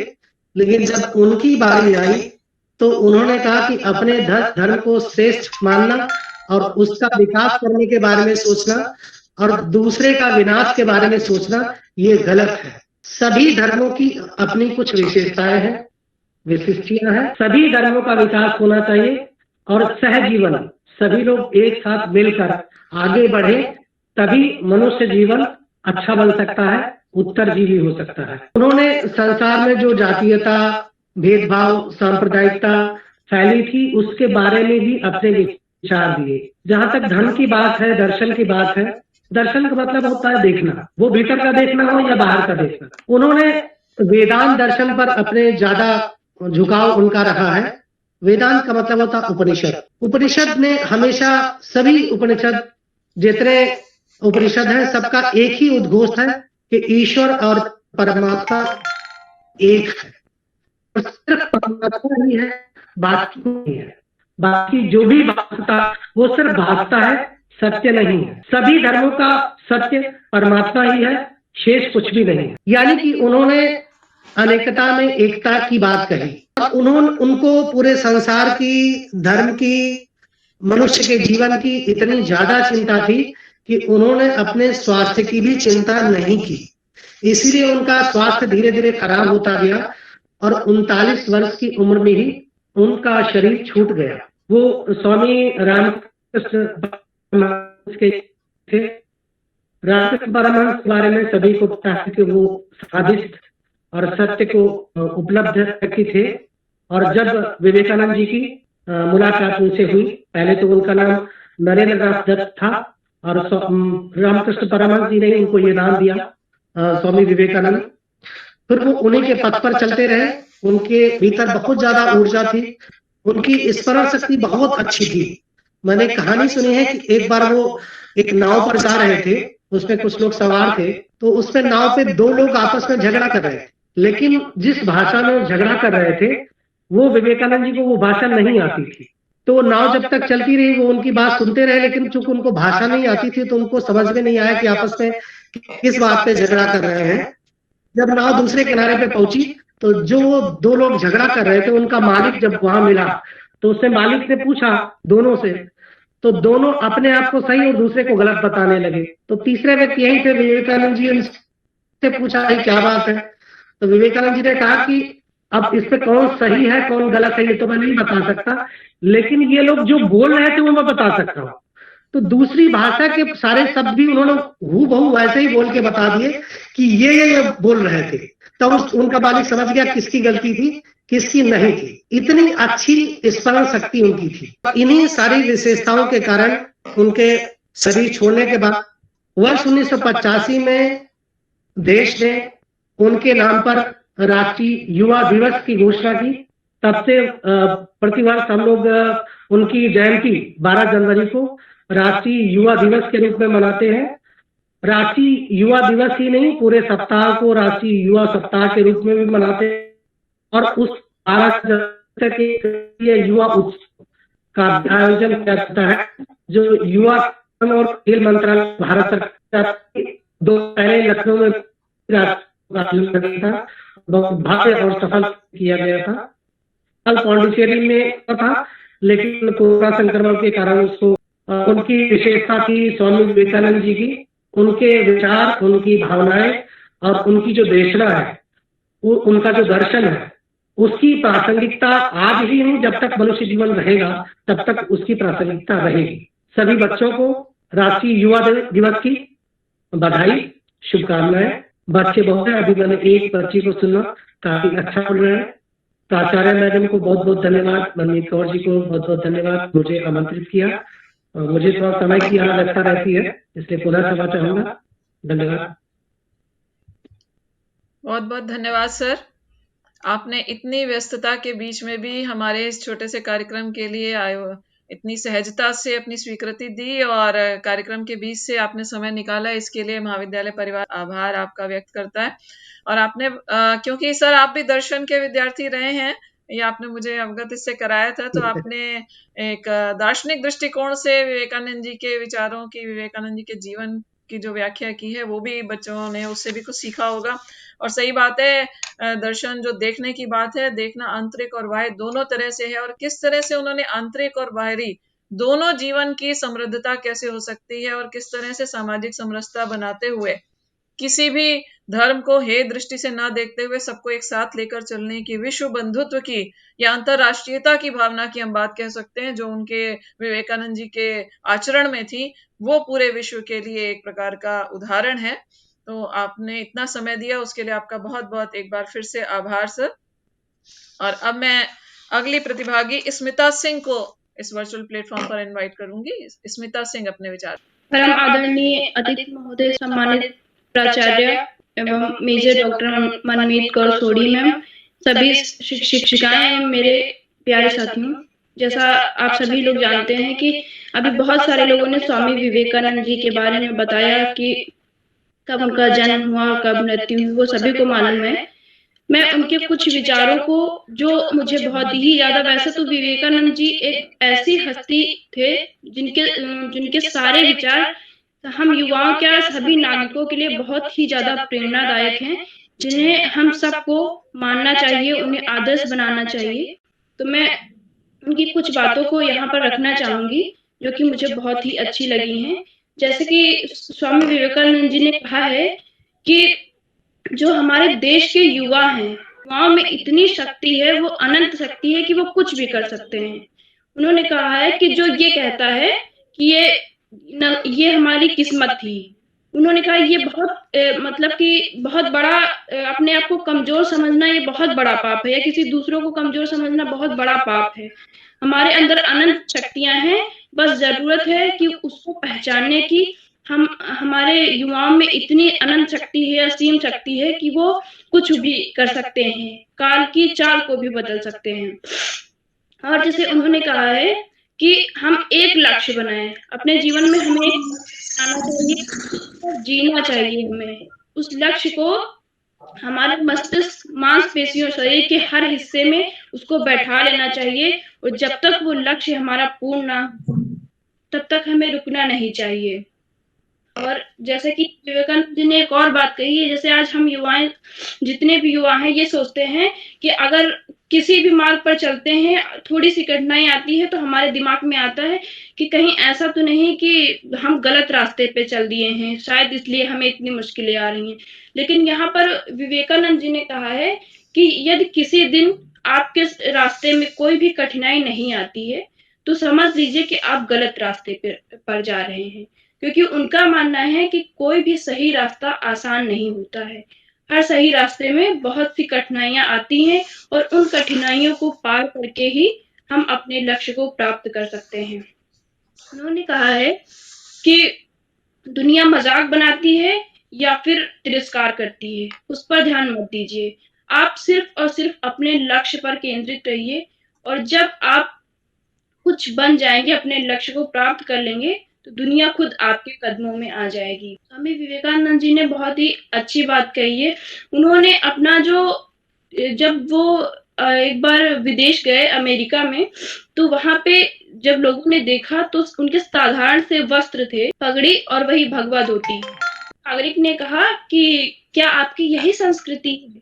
लेकिन जब उनकी बारी आई तो उन्होंने कहा कि अपने धर्म को श्रेष्ठ मानना और उसका विकास करने के बारे में सोचना और दूसरे का विनाश के बारे में सोचना ये गलत है। सभी धर्मों की अपनी कुछ विशेषताएं हैं, विशिष्टियां हैं। सभी धर्मों का विकास होना चाहिए और सहजीवन, सभी लोग एक साथ मिलकर आगे बढ़े, तभी मनुष्य जीवन अच्छा बन सकता है, उत्तरजीवी हो सकता है। उन्होंने संसार में जो जातीयता, भेदभाव, सांप्रदायिकता फैली थी उसके बारे में भी अपने विचार दिए। जहां तक धर्म की बात है, दर्शन की बात है, दर्शन का मतलब होता है देखना, वो भीतर का देखना हो या बाहर का देखना। उन्होंने वेदांत दर्शन पर अपने ज्यादा झुकाव उनका रहा है। वेदांत का मतलब होता है उपनिषद। उपनिषद ने हमेशा, सभी उपनिषद जितने उपनिषद हैं सबका एक ही उद्घोष है कि ईश्वर और परमात्मा एक है, सिर्फ परमात्मा ही है, बाकी नहीं है। बाकी जो भी भासता वो सिर्फ भासता है, सत्य नहीं है। सभी धर्मों का सत्य परमात्मा ही है, शेष कुछ भी नहीं है। यानी कि उन्होंने अनेकता में एकता की बात कही। उनको पूरे संसार की, धर्म की, मनुष्य के जीवन की इतनी ज्यादा चिंता थी कि उन्होंने अपने स्वास्थ्य की भी चिंता नहीं की। इसीलिए उनका स्वास्थ्य धीरे धीरे खराब होता गया और 39 वर्ष की उम्र में ही उनका शरीर छूट गया। वो स्वामी रामकृष्ण के थे। रामकृष्ण परमहंस के बारे में सभी को पता है कि वो साधिष्ट और सत्य को उपलब्ध व्यक्ति थे। और जब विवेकानंद जी की मुलाकात उनसे हुई, पहले तो उनका नाम नरेंद्र नाथ दत्त था और रामकृष्ण परमहंस जी ने उनको ये नाम दिया स्वामी विवेकानंद। फिर वो उन्हीं के पथ पर चलते रहे। उनके भीतर बहुत ज्यादा ऊर्जा थी उनकी स्मरण शक्ति बहुत अच्छी थी। मैंने कहानी सुनी है कि एक बार वो एक नाव पर जा रहे थे, उसमें कुछ लोग सवार थे, तो उसमें नाव पे दो लोग आपस में झगड़ा कर रहे थे, लेकिन जिस भाषा में वो झगड़ा कर रहे थे वो विवेकानंद जी को वो भाषा नहीं आती थी। तो नाव जब तक चलती रही वो उनकी बात सुनते रहे, लेकिन चूंकि उनको भाषा नहीं आती थी तो उनको समझ में नहीं आया कि आपस में किस बात पे झगड़ा कर रहे हैं। जब नाव दूसरे किनारे पे पहुंची तो जो वो दो लोग झगड़ा कर रहे थे उनका मालिक जब वहां मिला तो उससे मालिक ने पूछा दोनों से, तो दोनों अपने आप को सही और दूसरे को गलत बताने लगे। तो तीसरे व्यक्ति यही थे, विवेकानंद जी उनसे पूछा क्या बात है, तो विवेकानंद जी ने कहा कि अब इस पे कौन सही है कौन गलत है ये तो मैं नहीं बता सकता, लेकिन ये लोग जो बोल रहे थे वो मैं बता सकता हूँ। तो दूसरी भाषा के सारे शब्द भी उन्होंने हूबहू वैसे ही बोल के बता दिए कि ये बोल रहे थे। तब उनका मालिक समझ गया किसकी गलती थी किसकी नहीं थी। इतनी अच्छी स्मरण शक्ति उनकी थी। इन्हीं सारी विशेषताओं के कारण उनके शरीर छोड़ने के बाद वर्ष 1985 में देश ने उनके नाम पर राष्ट्रीय युवा दिवस की घोषणा की। तब से प्रतिवर्ष हम लोग उनकी जयंती 12 जनवरी को राष्ट्रीय युवा दिवस के रूप में मनाते हैं। राष्ट्रीय युवा दिवस ही नहीं, पूरे सप्ताह को राष्ट्रीय युवा सप्ताह के रूप में भी मनाते हैं। और उस 12 जनवरी के युवा उत्सव का आयोजन किया जाता है, जो युवा और खेल मंत्रालय भारत सरकार के 2 पहले लखनऊ में था, बहुत भव्य और सफल किया गया था। कल पौंडीचेरी में था, लेकिन कोरोना संक्रमण के कारण उसको उनकी विशेषता थी स्वामी विवेकानंद जी की, उनके विचार, उनकी भावनाएं और उनकी जो देशना है, वो उनका जो दर्शन है, उसकी प्रासंगिकता आज ही नहीं, जब तक मनुष्य जीवन रहेगा तब तक उसकी प्रासंगिकता रहेगी। सभी बच्चों को राष्ट्रीय युवा दिवस की बधाई, शुभकामनाएं। बच्चे बहुत है, अभी मैंने एक बच्ची को सुना, काफी अच्छा बोल रहे हैं। प्राचार्य मैडम को बहुत बहुत धन्यवाद, मनमीत कौर जी को बहुत बहुत धन्यवाद, मुझे आमंत्रित किया। मुझे थोड़ा समय की आवश्यकता रहती है, इसलिए पुनः क्षमा चाहूंगा। धन्यवाद। बहुत बहुत धन्यवाद सर, आपने इतनी व्यस्तता के बीच में भी हमारे इस छोटे से कार्यक्रम के लिए इतनी सहजता से अपनी स्वीकृति दी और कार्यक्रम के बीच से आपने समय निकाला, इसके लिए महाविद्यालय परिवार आभार आपका व्यक्त करता है। और आपने क्योंकि सर आप भी दर्शन के विद्यार्थी रहे हैं, ये आपने मुझे अवगत इससे कराया था, तो आपने एक दार्शनिक दृष्टिकोण से विवेकानंद जी के विचारों की, विवेकानंद जी के जीवन की जो व्याख्या की है वो भी बच्चों ने उससे भी कुछ सीखा होगा। और सही बात है, दर्शन जो देखने की बात है, देखना आंतरिक और बाह्य दोनों तरह से है, और किस तरह से उन्होंने आंतरिक और बाहरी दोनों जीवन की समृद्धता कैसे हो सकती है और किस तरह से सामाजिक समरसता बनाते हुए किसी भी धर्म को हे दृष्टि से ना देखते हुए सबको एक साथ लेकर चलने की, विश्व बंधुत्व की या अंतरराष्ट्रीयता की भावना की हम बात कह सकते हैं, जो उनके विवेकानंद जी के आचरण में थी, वो पूरे विश्व के लिए एक प्रकार का उदाहरण है। तो आपने इतना समय दिया उसके लिए आपका बहुत बहुत एक बार फिर से आभार सर। और अब मैं अगली प्रतिभागी स्मिता सिंह को इस वर्चुअल प्लेटफॉर्म पर इनवाइट करूंगी। स्मिता सिंह अपने विचार। परम आदरणीय अतिथि महोदय, सम्मानित प्राचार्य एवं मेजर डॉक्टर मनमीत कौर सोडी मैम, सभी शिक्षिकाएं, मेरे प्यारे साथियों, जैसा आप सभी लोग जानते हैं कि अभी बहुत सारे लोगों ने स्वामी विवेकानंद जी के बारे में बताया कि कब उनका जन्म हुआ, कब मृत्यु हुई, वो सभी को मालूम है। मैं उनके कुछ विचारों को, जो मुझे बहुत ही ज्यादा, वैसे तो विवेकानंद जी एक ऐसी हस्ती थे जिनके सारे विचार हम युवाओं क्या सभी नागरिकों के लिए बहुत ही ज्यादा प्रेरणादायक हैं, जिन्हें हम सबको मानना चाहिए, उन्हें आदर्श बनाना चाहिए। तो मैं उनकी कुछ बातों को यहाँ पर रखना चाहूंगी जो कि मुझे बहुत ही अच्छी लगी हैं। जैसे कि स्वामी विवेकानंद जी ने कहा है कि जो हमारे देश के युवा हैं, युवाओं में इतनी शक्ति है, वो अनंत शक्ति है कि वो कुछ भी कर सकते हैं। उन्होंने कहा है कि जो ये कहता है कि ये हमारी किस्मत थी, उन्होंने कहा ये बहुत मतलब कि बहुत बड़ा, अपने आप को कमजोर समझना ये बहुत बड़ा पाप है, या किसी दूसरों को कमजोर समझना बहुत बड़ा पाप है। हमारे अंदर अनंत शक्तियां हैं, बस जरूरत है कि उसको पहचानने की। हमारे युवाओं में इतनी अनंत शक्ति है, असीम शक्ति है कि वो कुछ भी कर सकते हैं, काल की चाल को भी बदल सकते हैं। और जैसे उन्होंने कहा है कि हम एक लक्ष्य बनाएं अपने जीवन में, हमें आना चाहिए और जीना चाहिए। हमें उस लक्ष्य को हमारे मस्तिष्क, मांसपेशियों, शरीर के हर हिस्से में उसको बैठा लेना चाहिए, और जब तक वो लक्ष्य हमारा पूर्ण ना हो तब तक हमें रुकना नहीं चाहिए। और जैसे कि विवेकानंद जी ने एक और बात कही है, जैसे आज हम युवाएं, जितने भी युवा हैं, ये सोचते हैं कि अगर किसी भी मार्ग पर चलते हैं, थोड़ी सी कठिनाई आती है तो हमारे दिमाग में आता है कि कहीं ऐसा तो नहीं कि हम गलत रास्ते पे चल दिए हैं, शायद इसलिए हमें इतनी मुश्किलें आ रही हैं। लेकिन यहाँ पर विवेकानंद जी ने कहा है कि यदि किसी दिन आपके रास्ते में कोई भी कठिनाई नहीं आती है तो समझ लीजिए कि आप गलत रास्ते पर जा रहे हैं, क्योंकि उनका मानना है कि कोई भी सही रास्ता आसान नहीं होता है। हर सही रास्ते में बहुत सी कठिनाइयां आती हैं, और उन कठिनाइयों को पार करके ही हम अपने लक्ष्य को प्राप्त कर सकते हैं। उन्होंने कहा है कि दुनिया मजाक बनाती है या फिर तिरस्कार करती है, उस पर ध्यान मत दीजिए। आप सिर्फ और सिर्फ अपने लक्ष्य पर केंद्रित रहिए, और जब आप कुछ बन जाएंगे, अपने लक्ष्य को प्राप्त कर लेंगे, तो दुनिया खुद आपके कदमों में आ जाएगी। स्वामी विवेकानंद जी ने बहुत ही अच्छी बात कही है। उन्होंने अपना जब वो एक बार विदेश गए अमेरिका में, तो वहां पे जब लोगों ने देखा तो उनके साधारण से वस्त्र थे, पगड़ी और वही भगवा धोती। नागरिक ने कहा कि क्या आपकी यही संस्कृति है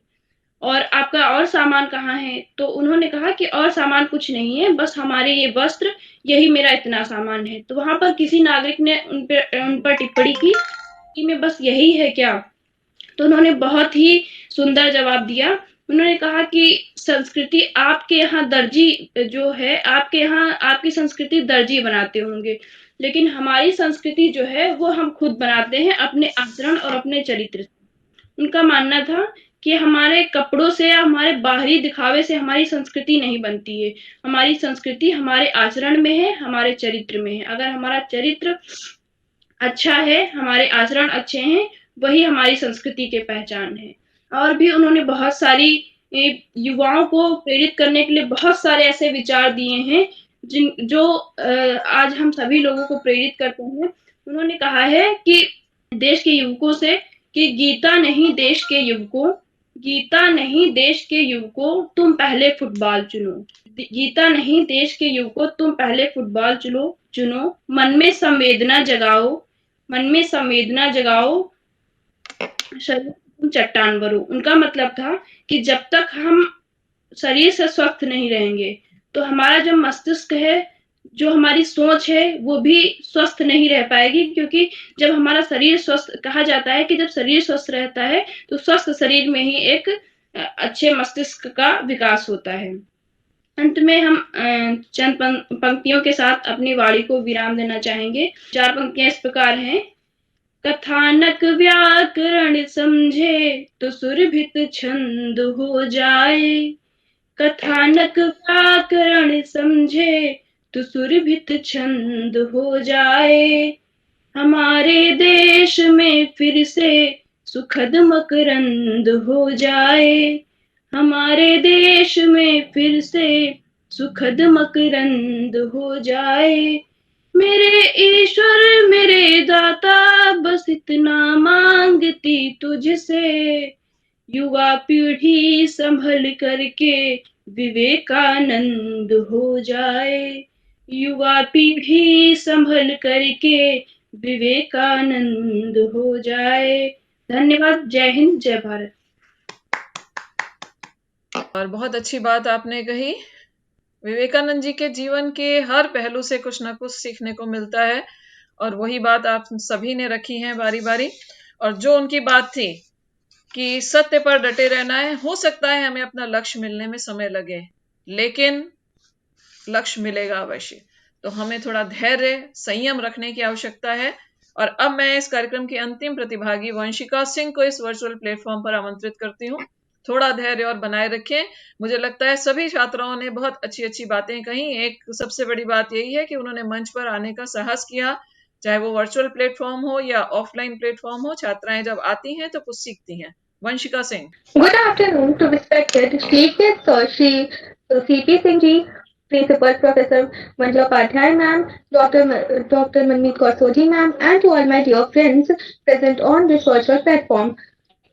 और आपका और सामान कहाँ है? तो उन्होंने कहा कि और सामान कुछ नहीं है, बस हमारे ये वस्त्र, यही मेरा इतना सामान है। तो वहां पर किसी नागरिक ने उन पर टिप्पणी की कि मैं बस यही है क्या? तो उन्होंने बहुत ही सुंदर जवाब दिया। उन्होंने कहा कि संस्कृति आपके यहाँ दर्जी जो है, आपके यहाँ आपकी संस्कृति दर्जी बनाते होंगे, लेकिन हमारी संस्कृति जो है वो हम खुद बनाते हैं अपने आचरण और अपने चरित्र से। उनका मानना था कि हमारे कपड़ों से या हमारे बाहरी दिखावे से हमारी संस्कृति नहीं बनती है। हमारी संस्कृति हमारे आचरण में है, हमारे चरित्र में है। अगर हमारा चरित्र अच्छा है, हमारे आचरण अच्छे हैं, वही हमारी संस्कृति के पहचान है। और भी उन्होंने बहुत सारी युवाओं को प्रेरित करने के लिए बहुत सारे ऐसे विचार दिए हैं जो आज हम सभी लोगों को प्रेरित करते हैं। उन्होंने कहा है कि देश के युवकों से कि गीता नहीं देश के युवकों, गीता नहीं देश के युवकों, तुम पहले फुटबॉल चुनो। गीता नहीं देश के युवकों, तुम पहले फुटबॉल चुनो। मन में संवेदना जगाओ, मन में संवेदना जगाओ, शरीर तुम चट्टान भरो। उनका मतलब था कि जब तक हम शरीर से स्वस्थ नहीं रहेंगे तो हमारा जो मस्तिष्क है, जो हमारी सोच है, वो भी स्वस्थ नहीं रह पाएगी। क्योंकि जब हमारा शरीर स्वस्थ, कहा जाता है कि जब शरीर स्वस्थ रहता है तो स्वस्थ शरीर में ही एक अच्छे मस्तिष्क का विकास होता है। अंत में हम चंद पंक्तियों के साथ अपनी वाणी को विराम देना चाहेंगे। 4 पंक्तियां इस प्रकार हैं। कथानक व्याकरण समझे तो सुरभित छंद हो जाए, कथानक व्याकरण समझे तो सुरभित छंद हो जाए। हमारे देश में फिर से सुखद मकरंद हो जाए, हमारे देश में फिर से सुखद मकरंद हो जाए। मेरे ईश्वर मेरे दाता बस इतना मांगती तुझसे, युवा पीढ़ी संभल करके विवेकानंद हो जाए, युवा पीढ़ी संभल करके विवेकानंद हो जाए। धन्यवाद। जय हिंद, जय भारत। और बहुत अच्छी बात आपने कही। विवेकानंद जी के जीवन के हर पहलू से कुछ ना कुछ सीखने को मिलता है, और वही बात आप सभी ने रखी है बारी बारी। और जो उनकी बात थी कि सत्य पर डटे रहना है, हो सकता है हमें अपना लक्ष्य मिलने में समय लगे, लेकिन लक्ष्य मिलेगा अवश्य। तो हमें थोड़ा धैर्य, संयम रखने की आवश्यकता है। और अब मैं इस कार्यक्रम की अंतिम प्रतिभागी वंशिका सिंह को इस वर्चुअल प्लेटफॉर्म पर आमंत्रित करती हूँ। थोड़ा धैर्य और बनाए रखें। मुझे लगता है सभी छात्राओं ने बहुत अच्छी अच्छी बातें कही। एक सबसे बड़ी बात यही है कि उन्होंने मंच पर आने का साहस किया, चाहे वो वर्चुअल प्लेटफॉर्म हो या ऑफलाइन प्लेटफॉर्म हो। छात्राएं जब आती हैं तो कुछ सीखती हैं। Vanshika Singh. Good afternoon to respected Chief Guest Sir Shri C.P. Singh ji, Principal Professor Manjula Upadhyay ma'am, Dr. Manmeet Kaur Sodhi ma'am, and to all my dear friends present on this virtual platform.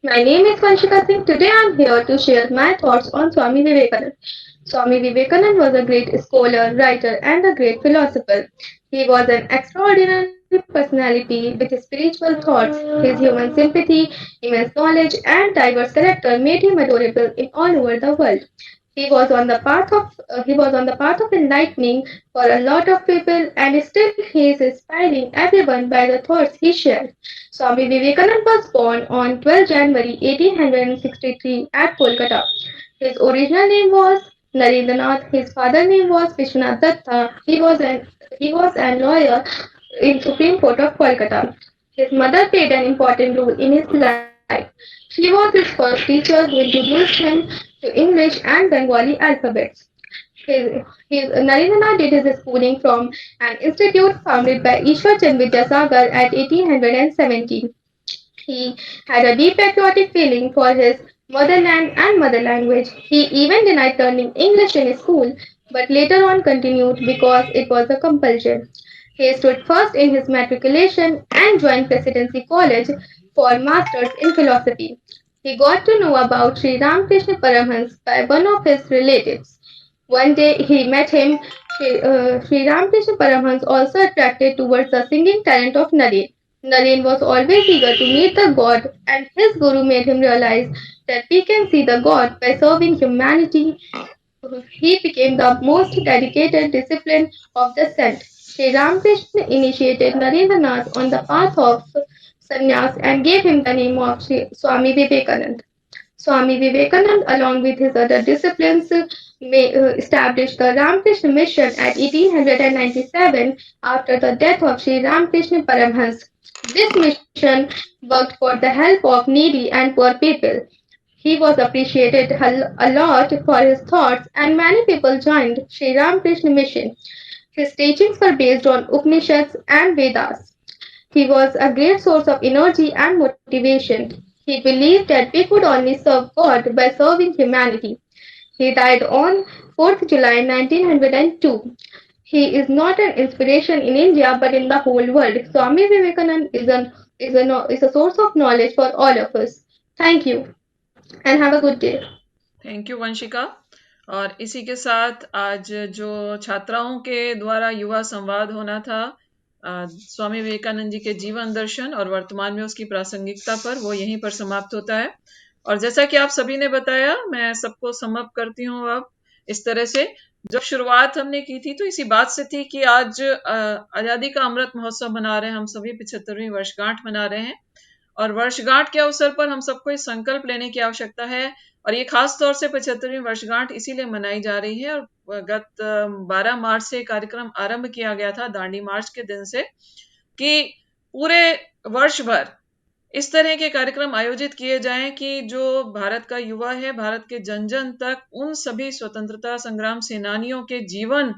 My name is Vanshika Singh. Today I am here to share my thoughts on Swami Vivekananda. Swami Vivekananda was a great scholar, writer, and a great philosopher. He was an extraordinary personality with his spiritual thoughts. His human sympathy, immense knowledge, and diverse character made him adorable in all over the world. He was on the path of enlightening for a lot of people, and still he is inspiring everyone by the thoughts he shared. Swami Vivekananda was born on 12 January 1863 at Kolkata. His original name was Narendranath. His father's name was Vishwanath Datta. He was a lawyer in Supreme Court of Kolkata. His mother played an important role in his life. She was his first teacher who introduced him to English and Bengali alphabets. Narendranath did his schooling from an institute founded by Ishwar Chand Vidyasagar at 1817. He had a deep patriotic feeling for his motherland and mother language. He even denied learning English in school, but later on continued because it was a compulsion. He stood first in his matriculation and joined Presidency College for Masters in Philosophy. He got to know about Sri Ramakrishna Paramhans by one of his relatives. One day he met him. Sri Ramakrishna Paramhans also attracted towards the singing talent of Naren. Naren was always eager to meet the God, and his guru made him realize that we can see the God by serving humanity. He became the most dedicated disciple of the saint. Sri Ramakrishna initiated Narendranath on the path of sannyas and gave him the name of Swami Vivekananda. Swami Vivekananda, along with his other disciplines, established the Ramakrishna Mission at 1897 after the death of Sri Ramakrishna Paramhans. This mission worked for the help of needy and poor people. He was appreciated a lot for his thoughts, and many people joined Sri Ramakrishna Mission. His teachings were based on Upanishads and Vedas. He was a great source of energy and motivation. He believed that we could only serve God by serving humanity. He died on 4th July 1902. He is not an inspiration in India but in the whole world. Swami Vivekananda is a source of knowledge for all of us. Thank you and have a good day. Thank you Vanshika. और इसी के साथ आज जो छात्राओं के द्वारा युवा संवाद होना था स्वामी विवेकानंद जी के जीवन दर्शन और वर्तमान में उसकी प्रासंगिकता पर, वो यहीं पर समाप्त होता है। और जैसा कि आप सभी ने बताया, मैं सबको समअप करती हूँ अब इस तरह से। जब शुरुआत हमने की थी तो इसी बात से थी कि आज आजादी का अमृत महोत्सव मना रहे हैं, हम सभी 75वीं वर्षगांठ मना रहे हैं। और वर्षगांठ के अवसर पर हम सबको इस संकल्प लेने की आवश्यकता है, और ये खास तौर से 75वीं वर्षगांठ इसीलिए मनाई जा रही है। और गत 12 मार्च से कार्यक्रम आरंभ किया गया था, दांडी मार्च के दिन से, कि पूरे वर्ष भर इस तरह के कार्यक्रम आयोजित किए जाएं कि जो भारत का युवा है, भारत के जन जन तक उन सभी स्वतंत्रता संग्राम सेनानियों के जीवन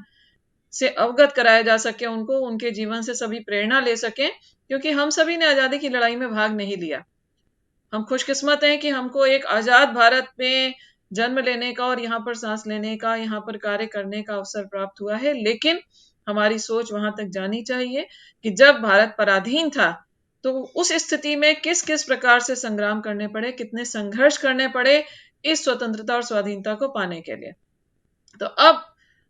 से अवगत कराया जा सके, उनको उनके जीवन से सभी प्रेरणा ले सकें, क्योंकि हम सभी ने आजादी की लड़ाई में भाग नहीं लिया। हम खुशकिस्मत हैं कि हमको एक आजाद भारत में जन्म लेने का और यहाँ पर सांस लेने का, यहाँ पर कार्य करने का अवसर प्राप्त हुआ है। लेकिन हमारी सोच वहां तक जानी चाहिए कि जब भारत पराधीन था तो उस स्थिति में किस किस प्रकार से संग्राम करने पड़े, कितने संघर्ष करने पड़े इस स्वतंत्रता और स्वाधीनता को पाने के लिए। तो अब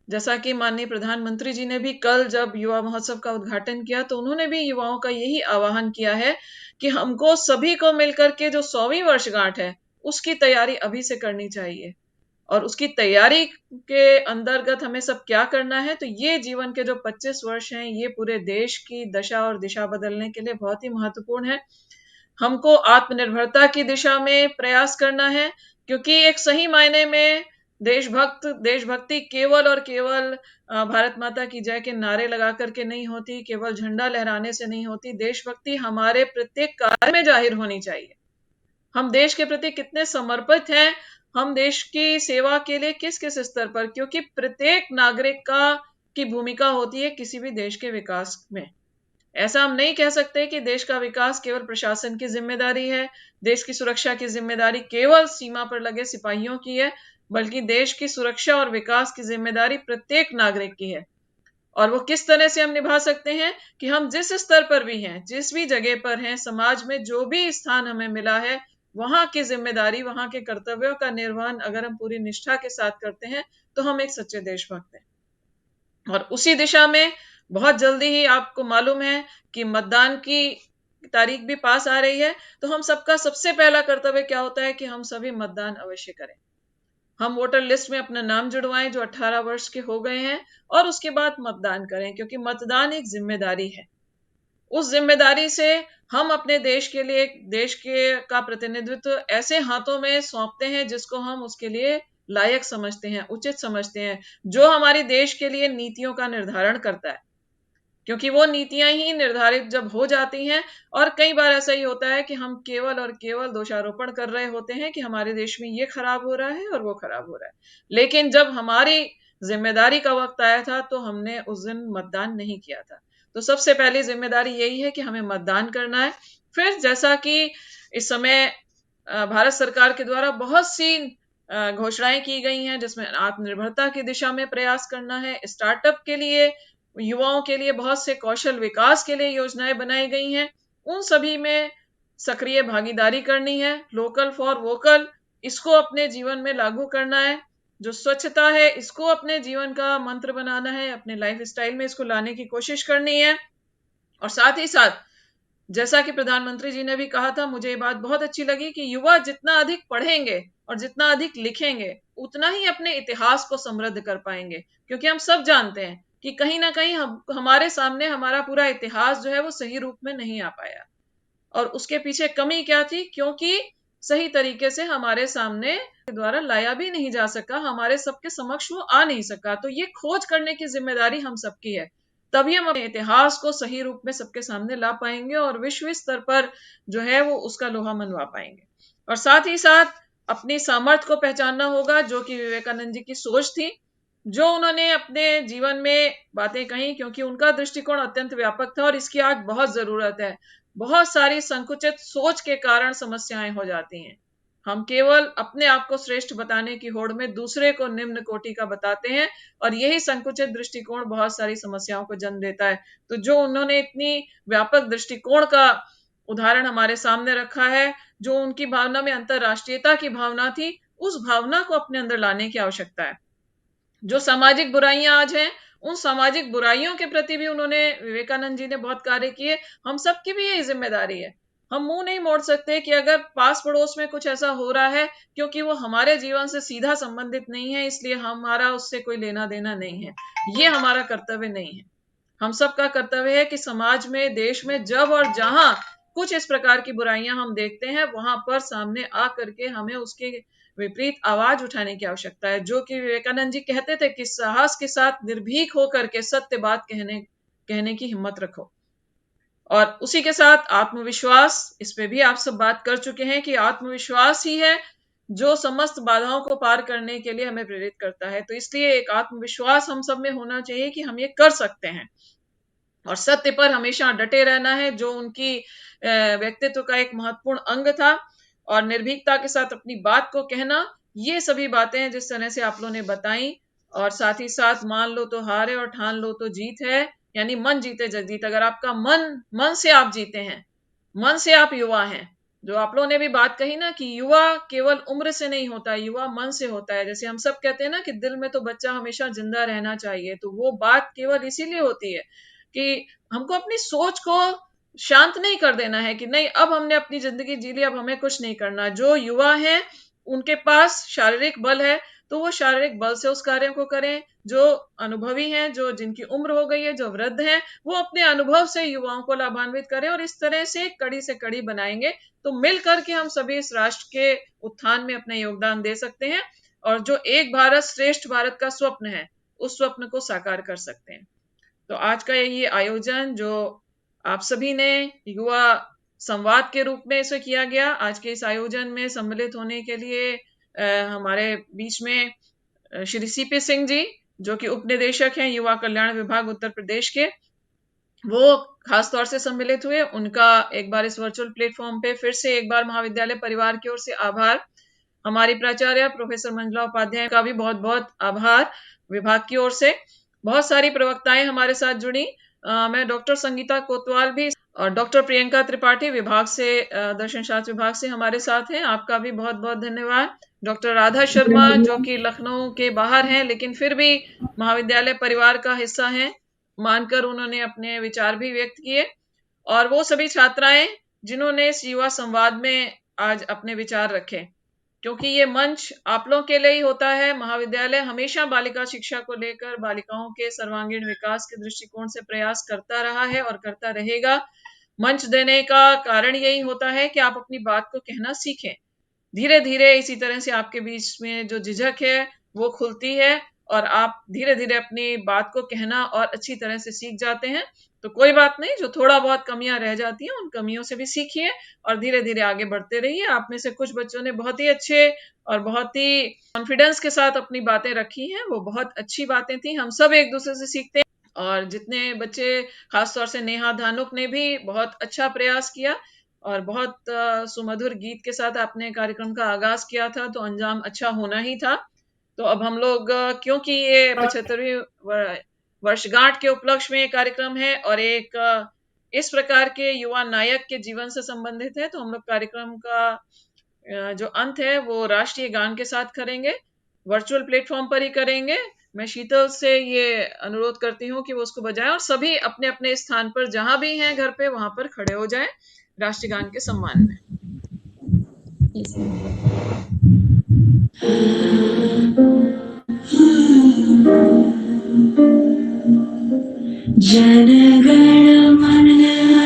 जैसा कि माननीय प्रधानमंत्री जी ने भी कल जब युवा महोत्सव का उद्घाटन किया तो उन्होंने भी युवाओं का यही आह्वान किया है कि हमको सभी को मिलकर के जो 100वीं वर्षगांठ है उसकी तैयारी अभी से करनी चाहिए। और उसकी तैयारी के अंतर्गत हमें सब क्या करना है, तो ये जीवन के जो 25 वर्ष हैं ये पूरे देश की दशा और दिशा बदलने के लिए बहुत ही महत्वपूर्ण है। हमको आत्मनिर्भरता की दिशा में प्रयास करना है, क्योंकि एक सही मायने में देशभक्ति केवल और केवल भारत माता की जय के नारे लगा करके नहीं होती, केवल झंडा लहराने से नहीं होती। देशभक्ति हमारे प्रत्येक कार्य में जाहिर होनी चाहिए। हम देश के प्रति कितने समर्पित हैं, हम देश की सेवा के लिए किस किस स्तर पर, क्योंकि प्रत्येक नागरिक की भूमिका होती है किसी भी देश के विकास में। ऐसा हम नहीं कह सकते कि देश का विकास केवल प्रशासन की जिम्मेदारी है, देश की सुरक्षा की जिम्मेदारी केवल सीमा पर लगे सिपाहियों की है, बल्कि देश की सुरक्षा और विकास की जिम्मेदारी प्रत्येक नागरिक की है। और वो किस तरह से हम निभा सकते हैं कि हम जिस स्तर पर भी हैं, जिस भी जगह पर हैं, समाज में जो भी स्थान हमें मिला है, वहां की जिम्मेदारी, वहां के कर्तव्यों का निर्वहन अगर हम पूरी निष्ठा के साथ करते हैं तो हम एक सच्चे देशभक्त हैं। और उसी दिशा में बहुत जल्दी ही आपको मालूम है कि मतदान की तारीख भी पास आ रही है, तो हम सबका सबसे पहला कर्तव्य क्या होता है कि हम सभी मतदान अवश्य करें। हम वोटर लिस्ट में अपना नाम जुड़वाएं जो 18 वर्ष के हो गए हैं, और उसके बाद मतदान करें, क्योंकि मतदान एक जिम्मेदारी है। उस जिम्मेदारी से हम अपने देश के लिए, देश के का प्रतिनिधित्व ऐसे हाथों में सौंपते हैं जिसको हम उसके लिए लायक समझते हैं, उचित समझते हैं, जो हमारे देश के लिए नीतियों का निर्धारण करता है। क्योंकि वो नीतियां ही निर्धारित जब हो जाती हैं, और कई बार ऐसा ही होता है कि हम केवल और केवल दोषारोपण कर रहे होते हैं कि हमारे देश में ये खराब हो रहा है और वो खराब हो रहा है, लेकिन जब हमारी जिम्मेदारी का वक्त आया था तो हमने उस दिन मतदान नहीं किया था। तो सबसे पहली जिम्मेदारी यही है कि हमें मतदान करना है। फिर जैसा कि इस समय भारत सरकार के द्वारा बहुत सी घोषणाएं की गई हैं, जिसमें आत्मनिर्भरता की दिशा में प्रयास करना है, स्टार्टअप के लिए, युवाओं के लिए बहुत से कौशल विकास के लिए योजनाएं बनाई गई हैं, उन सभी में सक्रिय भागीदारी करनी है। लोकल फॉर वोकल, इसको अपने जीवन में लागू करना है। जो स्वच्छता है, इसको अपने जीवन का मंत्र बनाना है, अपने लाइफ स्टाइल में इसको लाने की कोशिश करनी है। और साथ ही साथ जैसा कि प्रधानमंत्री जी ने भी कहा था, मुझे ये बात बहुत अच्छी लगी कि युवा जितना अधिक पढ़ेंगे और जितना अधिक लिखेंगे, उतना ही अपने इतिहास को समृद्ध कर पाएंगे। क्योंकि हम सब जानते हैं कि कहीं ना कहीं हमारे सामने हमारा पूरा इतिहास जो है वो सही रूप में नहीं आ पाया, और उसके पीछे कमी क्या थी, क्योंकि सही तरीके से हमारे सामने के द्वारा लाया भी नहीं जा सका, हमारे सबके समक्ष वो आ नहीं सका। तो ये खोज करने की जिम्मेदारी हम सबकी है, तभी हम अपने इतिहास को सही रूप में सबके सामने ला पाएंगे और विश्व स्तर पर जो है वो उसका लोहा मनवा पाएंगे। और साथ ही साथ अपनी सामर्थ्य को पहचानना होगा, जो कि विवेकानंद जी की सोच थी, जो उन्होंने अपने जीवन में बातें कही, क्योंकि उनका दृष्टिकोण अत्यंत व्यापक था और इसकी आज बहुत जरूरत है। बहुत सारी संकुचित सोच के कारण समस्याएं हो जाती हैं। हम केवल अपने आप को श्रेष्ठ बताने की होड़ में दूसरे को निम्न कोटि का बताते हैं, और यही संकुचित दृष्टिकोण बहुत सारी समस्याओं को जन्म देता है। तो जो उन्होंने इतनी व्यापक दृष्टिकोण का उदाहरण हमारे सामने रखा है, जो उनकी भावना में अंतर्राष्ट्रीयता की भावना थी, उस भावना को अपने अंदर लाने की आवश्यकता है। जो सामाजिक बुराइयां आज हैं, उन सामाजिक बुराइयों के प्रति भी उन्होंने, विवेकानंद जी ने बहुत कार्य किए। हम सबकी भी यही जिम्मेदारी है। हम मुंह नहीं मोड़ सकते कि अगर पास पड़ोस में कुछ ऐसा हो रहा है, क्योंकि वो हमारे जीवन से सीधा संबंधित नहीं है, इसलिए हमारा उससे कोई लेना देना नहीं है। ये हमारा कर्तव्य नहीं है। हम सबका कर्तव्य है कि समाज में, देश में जब और जहां कुछ इस प्रकार की बुराइयां हम देखते हैं, वहां पर सामने आ करके हमें उसके विपरीत आवाज उठाने की आवश्यकता है। जो कि विवेकानंद जी कहते थे कि साहस के साथ निर्भीक होकर के सत्य बात कहने की हिम्मत रखो। और उसी के साथ आत्मविश्वास, इस पे भी आप सब बात कर चुके हैं कि आत्मविश्वास ही है जो समस्त बाधाओं को पार करने के लिए हमें प्रेरित करता है। तो इसलिए एक आत्मविश्वास हम सब में होना चाहिए कि हम ये कर सकते हैं, और सत्य पर हमेशा डटे रहना है, जो उनकी व्यक्तित्व का एक महत्वपूर्ण अंग था। और निर्भीकता के साथ अपनी बात को कहना, ये सभी बातें हैं जिस तरह से आप लोगों ने बताई। और साथ ही साथ मान लो तो हार है और ठान लो तो जीत है, यानी मन जीते जग जीत। अगर आपका मन से आप जीते हैं, मन से आप युवा हैं, जो आप लोगों ने भी बात कही ना कि युवा केवल उम्र से नहीं होता, युवा मन से होता है। जैसे हम सब कहते हैं ना कि दिल में तो बच्चा हमेशा जिंदा रहना चाहिए, तो वो बात केवल इसीलिए होती है कि हमको अपनी सोच को शांत नहीं कर देना है कि नहीं अब हमने अपनी जिंदगी जी ली, अब हमें कुछ नहीं करना। जो युवा हैं उनके पास शारीरिक बल है, तो वो शारीरिक बल से उस कार्य को करें। जो अनुभवी हैं, जो जिनकी उम्र हो गई है, जो वृद्ध हैं, वो अपने अनुभव से युवाओं को लाभान्वित करें, और इस तरह से कड़ी से कड़ी बनाएंगे तो मिल करके हम सभी इस राष्ट्र के उत्थान में अपना योगदान दे सकते हैं, और जो एक भारत श्रेष्ठ भारत का स्वप्न है, उस स्वप्न को साकार कर सकते हैं। तो आज का ये आयोजन जो आप सभी ने युवा संवाद के रूप में इसे किया गया, आज के इस आयोजन में सम्मिलित होने के लिए हमारे बीच में श्री सीपी सिंह जी, जो कि उप निदेशक हैं युवा कल्याण विभाग उत्तर प्रदेश के, वो खास तौर से सम्मिलित हुए, उनका एक बार इस वर्चुअल प्लेटफॉर्म पे फिर से एक बार महाविद्यालय परिवार की ओर से आभार। हमारी प्राचार्य प्रोफेसर मंजुला उपाध्याय का भी बहुत बहुत आभार विभाग की ओर से। बहुत सारी प्रवक्ताएं हमारे साथ जुड़ी। मैं डॉक्टर संगीता कोतवाल भी और डॉक्टर प्रियंका त्रिपाठी विभाग से, दर्शन शास्त्र विभाग से हमारे साथ हैं, आपका भी बहुत बहुत धन्यवाद। डॉक्टर राधा शर्मा जो कि लखनऊ के बाहर हैं लेकिन फिर भी महाविद्यालय परिवार का हिस्सा हैं, मानकर उन्होंने अपने विचार भी व्यक्त किए। और वो सभी छात्राएं जिन्होंने इस युवा संवाद में आज अपने विचार रखे, क्योंकि ये मंच आप लोगों के लिए ही होता है। महाविद्यालय हमेशा बालिका शिक्षा को लेकर बालिकाओं के सर्वांगीण विकास के दृष्टिकोण से प्रयास करता रहा है और करता रहेगा। मंच देने का कारण यही होता है कि आप अपनी बात को कहना सीखें। धीरे धीरे इसी तरह से आपके बीच में जो झिझक है वो खुलती है और आप धीरे धीरे अपनी बात को कहना और अच्छी तरह से सीख जाते हैं। तो कोई बात नहीं, जो थोड़ा बहुत कमियां रह जाती हैं उन कमियों से भी सीखिए और धीरे धीरे आगे बढ़ते रहिए। आप में से कुछ बच्चों ने बहुत ही अच्छे और बहुत ही कॉन्फिडेंस के साथ अपनी बातें रखी हैं, वो बहुत अच्छी बातें थी। हम सब एक दूसरे से सीखते हैं। और जितने बच्चे, खासतौर से नेहा धानुक ने भी बहुत अच्छा प्रयास किया और बहुत सुमधुर गीत के साथ आपने कार्यक्रम का आगाज किया था, तो अंजाम अच्छा होना ही था। तो अब हम लोग, क्योंकि ये 75वीं वर्षगांठ के उपलक्ष्य में ये कार्यक्रम है और एक इस प्रकार के युवा नायक के जीवन से संबंधित है, तो हम लोग कार्यक्रम का जो अंत है वो राष्ट्रीय गान के साथ करेंगे, वर्चुअल प्लेटफॉर्म पर ही करेंगे। मैं शीतल से ये अनुरोध करती हूँ कि वो उसको बजाएं और सभी अपने अपने स्थान पर जहां भी हैं घर पे वहां पर खड़े हो जाएं राष्ट्रीय गान के सम्मान में। जनगण मन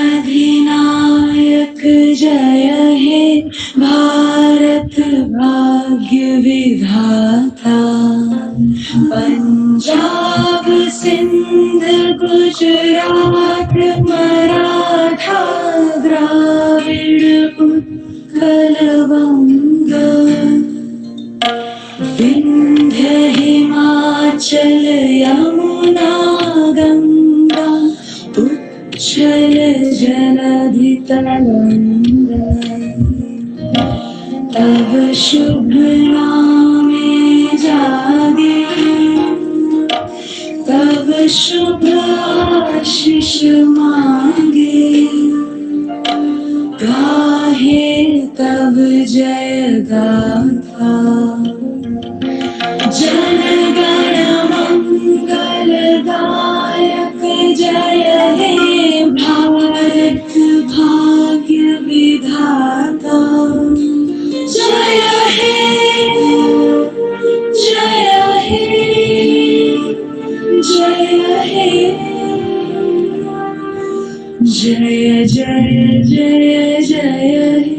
अधिनायक जय हे भारत भाग्य विधाता। पंजाब सिंध गुजरात मराठा द्राविड़ उत्कल बंग, विंध्य हिमाचल यमुना गंगा उच्छल जलधि तरंग। तब शुभ नामे जागे, तब शुभ आशीष मांगे। गाहे तब जय गाथा, जनगण मंगल दायक जय हे भारत भाग्य विधाता। जय हे जय हे जय हे, जय जय जय जय हे।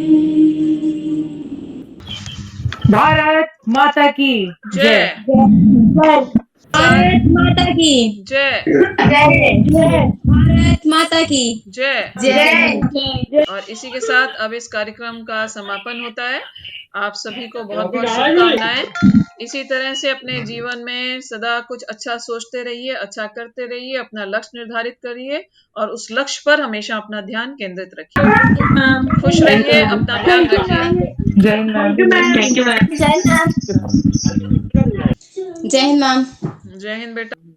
भारत माता की जय। भारत माता की जय। भारत माता की जय। जय। और इसी के साथ अब इस कार्यक्रम का समापन होता है। आप सभी को बहुत बहुत शुभकामनाएं। इसी तरह से अपने जीवन में सदा कुछ अच्छा सोचते रहिए, अच्छा करते रहिए, अपना लक्ष्य निर्धारित करिए और उस लक्ष्य पर हमेशा अपना ध्यान केंद्रित रखिए। खुश रहिए, अपना ध्यान रखिए। जय हिंद मैम। जय हिंद मैम। जय हिंद बेटा।